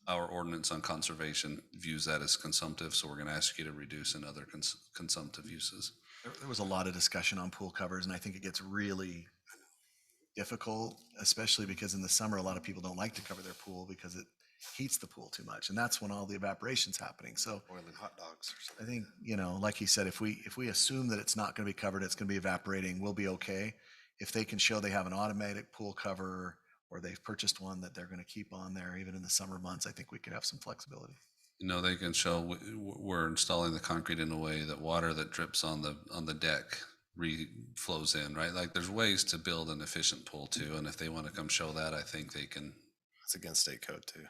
our ordinance on conservation views that as consumptive, so we're going to ask you to reduce in other consumptive uses. There was a lot of discussion on pool covers, and I think it gets really difficult, especially because in the summer, a lot of people don't like to cover their pool because it heats the pool too much, and that's when all the evaporation's happening. So Boiling hot dogs or something. I think, like he said, if we assume that it's not going to be covered, it's going to be evaporating, we'll be okay. If they can show they have an automatic pool cover or they've purchased one that they're going to keep on there even in the summer months, I think we could have some flexibility. They can show we're installing the concrete in a way that water that drips on the deck flows in, right? Like there's ways to build an efficient pool too, and if they want to come show that, I think they can. It's against state code too.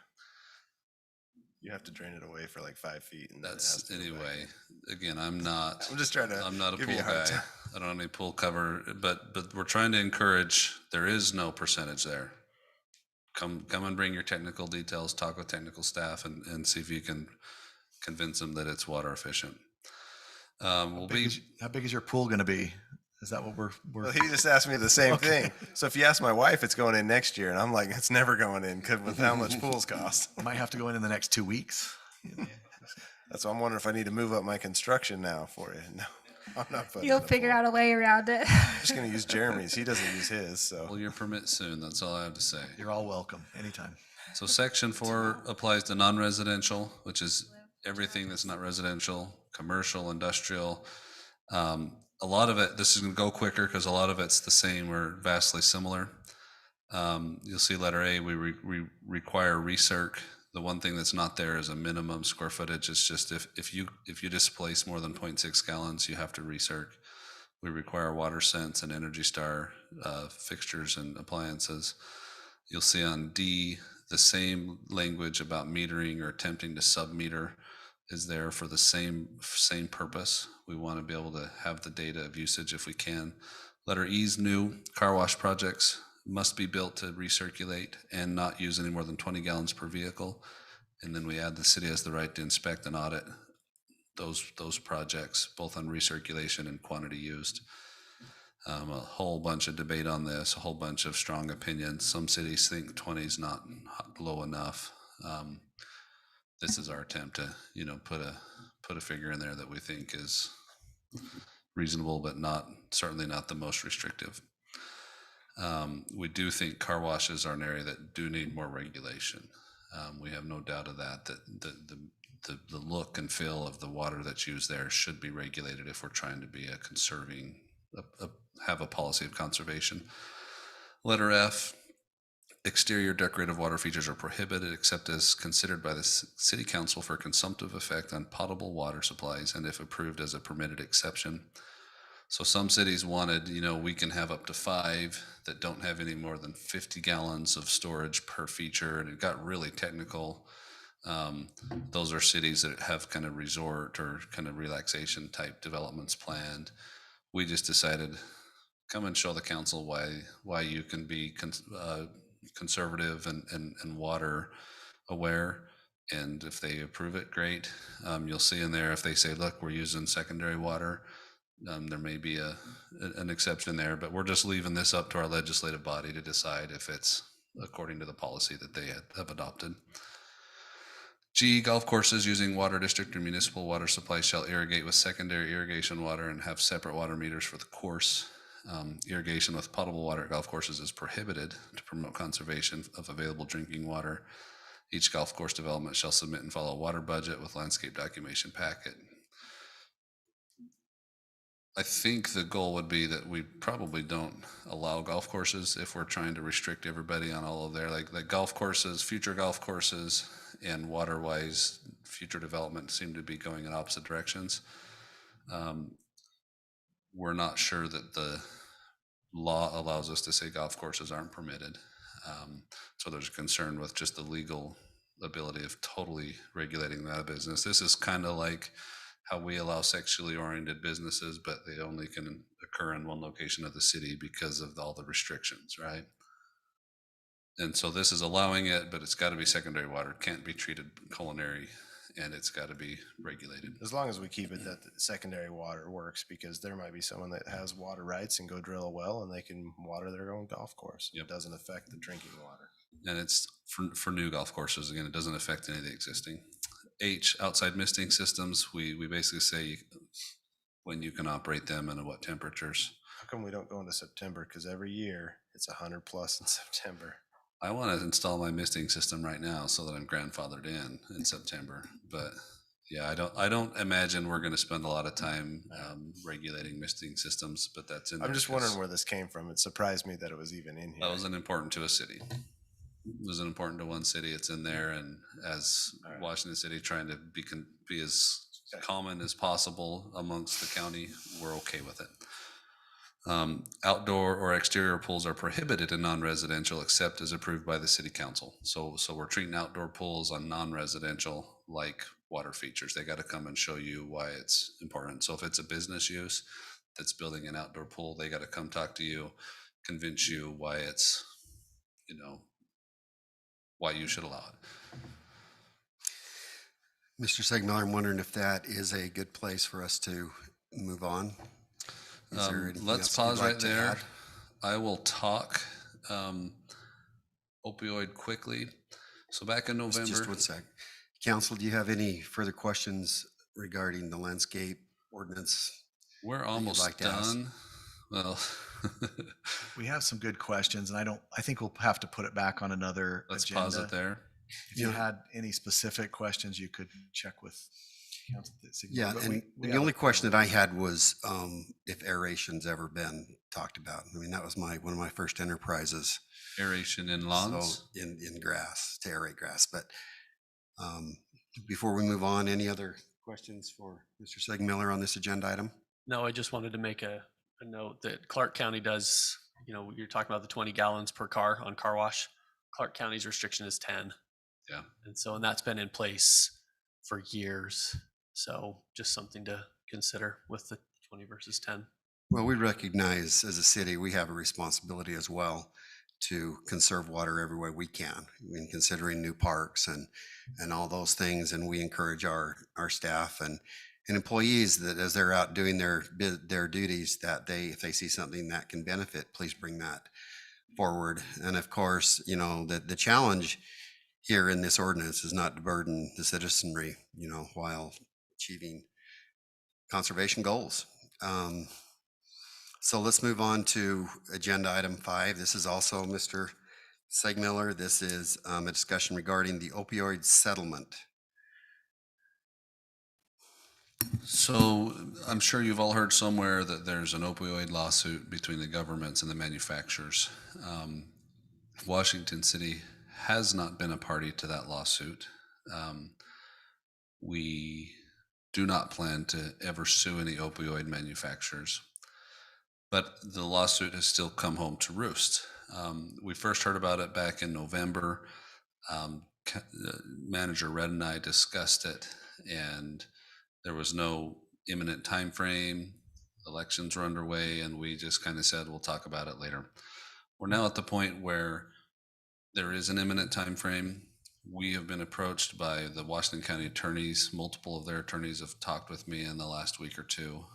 You have to drain it away for like 5 feet. And That's then it has to go back anyway. in. Again, I'm not a give pool you a hard guy. time. I don't have any pool cover, but we're trying to encourage. There is no percentage there. Come and bring your technical details. Talk with technical staff and see if you can convince them that it's water efficient. How big is your pool going to be? Is that what we're Well, he just asked me the same thing. So if you ask my wife, it's going in next year, and I'm like, it's never going in because with how much pools cost. might have to go in the next 2 weeks. That's why I'm wondering if I need to move up my construction now for you. No, I'm not putting. You'll figure out a way around it. I'm just going to use Jeremy's. He doesn't use his, so. Well, your permit soon. That's all I have to say. You're all welcome anytime. So Section 4 applies to non-residential, which is everything that's not residential, commercial, industrial. A lot of it, this is going to go quicker because a lot of it's the same or vastly similar. You'll see letter A, we require recirc. The one thing that's not there is a minimum square footage. It's just if you displace more than 0.6 gallons, you have to recirc. We require water sense and Energy Star fixtures and appliances. You'll see on D, the same language about metering or attempting to sub-meter. is there for the same purpose. We want to be able to have the data of usage if we can. Letter E is new. Car wash projects must be built to recirculate and not use any more than 20 gallons per vehicle. And then we add the city has the right to inspect and audit those projects, both on recirculation and quantity used. A whole bunch of debate on this, a whole bunch of strong opinions. Some cities think 20 is not low enough. This is our attempt to, put a figure in there that we think is reasonable, but certainly not the most restrictive. We do think car washes are an area that do need more regulation. We have no doubt of that the look and feel of the water that's used there should be regulated if we're trying to be have a policy of conservation. Letter F, exterior decorative water features are prohibited except as considered by the city council for consumptive effect on potable water supplies and if approved as a permitted exception. So some cities wanted, we can have up to 5 that don't have any more than 50 gallons of storage per feature, and it got really technical. Those are cities that have kind of resort or kind of relaxation type developments planned. We just decided, come and show the council why you can be conservative and water aware. And if they approve it, great. You'll see in there if they say, look, we're using secondary water, there may be an exception there, but we're just leaving this up to our legislative body to decide if it's according to the policy that they have adopted. G, golf courses using water district or municipal water supply shall irrigate with secondary irrigation water and have separate water meters for the course. Irrigation with potable water at golf courses is prohibited to promote conservation of available drinking water. Each golf course development shall submit and follow a water budget with landscape documentation packet. I think the goal would be that we probably don't allow golf courses if we're trying to restrict everybody on all of their, like golf courses, future golf courses, and water-wise future development seem to be going in opposite directions. We're not sure that the law allows us to say golf courses aren't permitted. So there's a concern with just the legal ability of totally regulating that business. This is kind of like how we allow sexually oriented businesses, but they only can occur in one location of the city because of all the restrictions, right? And so this is allowing it, but it's got to be secondary water. It can't be treated culinary, and it's got to be regulated. As long as we keep it that the secondary water works, because there might be someone that has water rights and go drill a well and they can water their own golf course. Yep. It doesn't affect the drinking water. And it's for new golf courses. Again, it doesn't affect any of the existing. H, outside misting systems, we basically say when you can operate them and at what temperatures. How come we don't go into September? Because every year it's 100 plus in September. I want to install my misting system right now so that I'm grandfathered in September. But yeah, I don't imagine we're going to spend a lot of time regulating misting systems, but that's in there. I'm just wondering where this came from. It surprised me that it was even in here. That wasn't important to a city. It wasn't important to one city. It's in there, and as Washington City trying to be as common as possible amongst the county, we're okay with it. Outdoor or exterior pools are prohibited in non-residential except as approved by the city council. So we're treating outdoor pools on non-residential like water features. They got to come and show you why it's important. So if it's a business use that's building an outdoor pool, they got to come talk to you, convince you why it's, why you should allow it. Mr. Segmiller, I'm wondering if that is a good place for us to move on. Is there anything Let's else you'd pause like right to there. add? I will talk opioid quickly. So back in November. Just 1 sec. Council, do you have any further questions regarding the landscape ordinance? We're you'd almost like to ask? done. Well, We have some good questions, and I think we'll have to put it back on another let's agenda. pause it there. If you had any specific questions, you could check with Council. Yeah, But and we the have only a question that I had was if aeration's ever been talked about. I mean, that was one of my first enterprises. Aeration in lawns. So in grass, to aerate grass. But before we move on, any other questions for Mr. Segmiller on this agenda item? No, I just wanted to make a note that Clark County does, you're talking about the 20 gallons per car on car wash. Clark County's restriction is 10. Yeah. And that's been in place for years. So just something to consider with the 20 versus 10. Well, we recognize as a city, we have a responsibility as well to conserve water every way we can in considering new parks and all those things. And we encourage our staff and employees that as they're out doing their duties, that if they see something that can benefit, please bring that forward. And of course, you know, the challenge here in this ordinance is not to burden the citizenry, you know, while achieving conservation goals. So let's move on to agenda item 5. This is also Mr. Segmiller. This is a discussion regarding the opioid settlement. So I'm sure you've all heard somewhere that there's an opioid lawsuit between the governments and the manufacturers. Washington City has not been a party to that lawsuit. We do not plan to ever sue any opioid manufacturers, but the lawsuit has still come home to roost. We first heard about it back in November. Manager Red and I discussed it, and there was no imminent time frame. Elections were underway, and we just kind of said, we'll talk about it later. We're now at the point where there is an imminent time frame. We have been approached by the Washington County attorneys. Multiple of their attorneys have talked with me in the last week or two.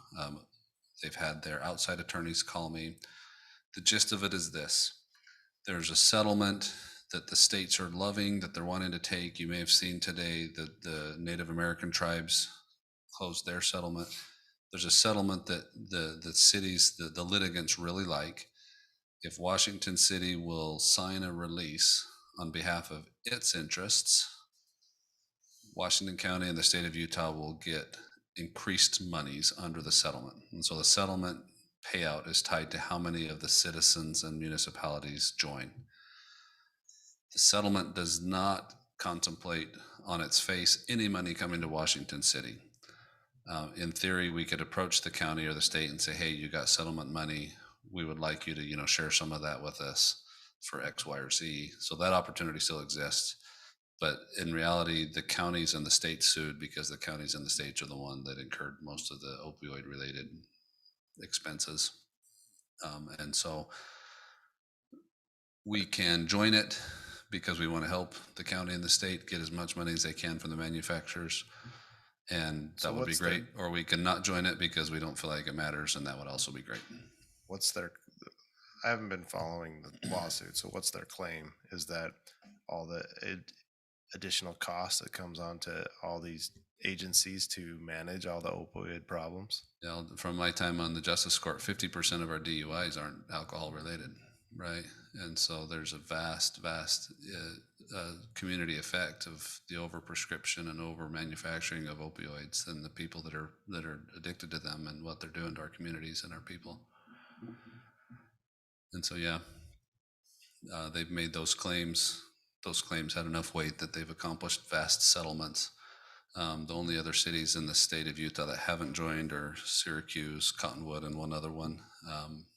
They've had their outside attorneys call me. The gist of it is this. There's a settlement that the states are loving, that they're wanting to take. You may have seen today that the Native American tribes closed their settlement. There's a settlement that the cities, the litigants really like. If Washington City will sign a release on behalf of its interests, Washington County and the state of Utah will get increased monies under the settlement. And so the settlement payout is tied to how many of the citizens and municipalities join. The settlement does not contemplate on its face any money coming to Washington City. In theory, we could approach the county or the state and say, hey, you got settlement money. We would like you to, you know, share some of that with us for X, Y, or Z. So that opportunity still exists. But in reality, the counties and the states sued because the counties and the states are the one that incurred most of the opioid related expenses. And so we can join it because we want to help the county and the state get as much money as they can from the manufacturers. And So that would be what's great. Or we can not join it because we don't feel like it matters, and that would also be great. What's their, I haven't been following the lawsuit, so what's their claim? Is that all the additional cost that comes on to all these agencies to manage all the opioid problems? Yeah, from my time on the Justice Court, 50% of our DUIs aren't alcohol related, right? And so there's a vast community effect of the overprescription and over manufacturing of opioids and the people that are addicted to them and what they're doing to our communities and our people. And so, yeah, they've made those claims. Those claims had enough weight that they've accomplished vast settlements. The only other cities in the state of Utah that haven't joined are Syracuse, Cottonwood, and one other one.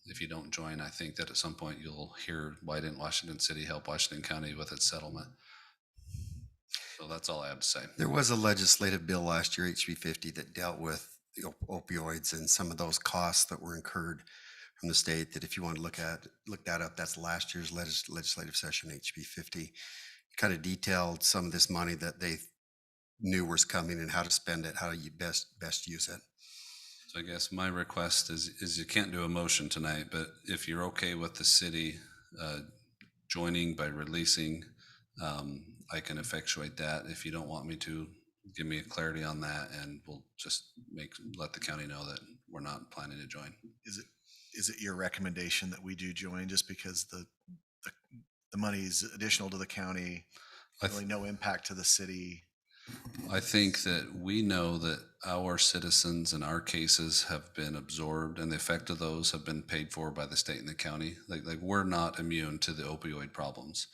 If you don't join, I think that at some point you'll hear, why didn't Washington City help Washington County with its settlement? So that's all I have to say. There was a legislative bill last year, HB 50, that dealt with the opioids and some of those costs that were incurred from the state, that if you want to look that up, that's last year's legislative session, HB 50. Kind of detailed some of this money that they knew was coming and how to spend it, how you best use it. So I guess my request is you can't do a motion tonight, but if you're okay with the city joining by releasing, I can effectuate that. If you don't want me to, give me a clarity on that, and we'll just let the county know that we're not planning to join. Is it your recommendation that we do join just because the money is additional to the county, really no impact to the city? I think that we know that our citizens and our cases have been absorbed, and the effect of those have been paid for by the state and the county. Like we're not immune to the opioid problems,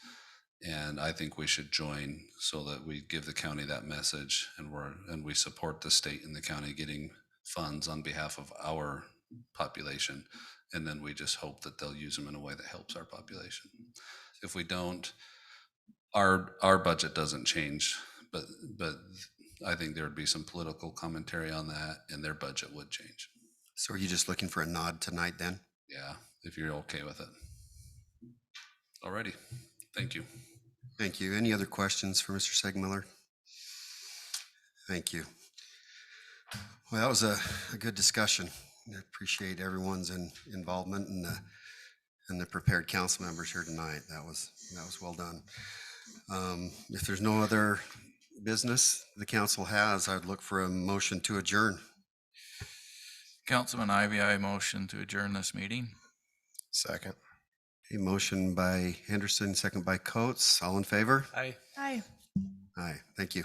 and I think we should join so that we give the county that message, and we support the state and the county getting funds on behalf of our population, and then we just hope that they'll use them in a way that helps our population. If we don't, our budget doesn't change. But I think there would be some political commentary on that and their budget would change. So are you just looking for a nod tonight then? Yeah, if you're okay with it. Alrighty, thank you. Thank you. Any other questions for Mr. Segmiller? Thank you. Well, that was a good discussion. I appreciate everyone's involvement and the prepared council members here tonight. That was well done. If there's no other business the council has, I'd look for a motion to adjourn. Councilman Ivy, I motion to adjourn this meeting. Second. A motion by Henderson, second by Coates. All in favor? Aye. Hi. Aye. Thank you.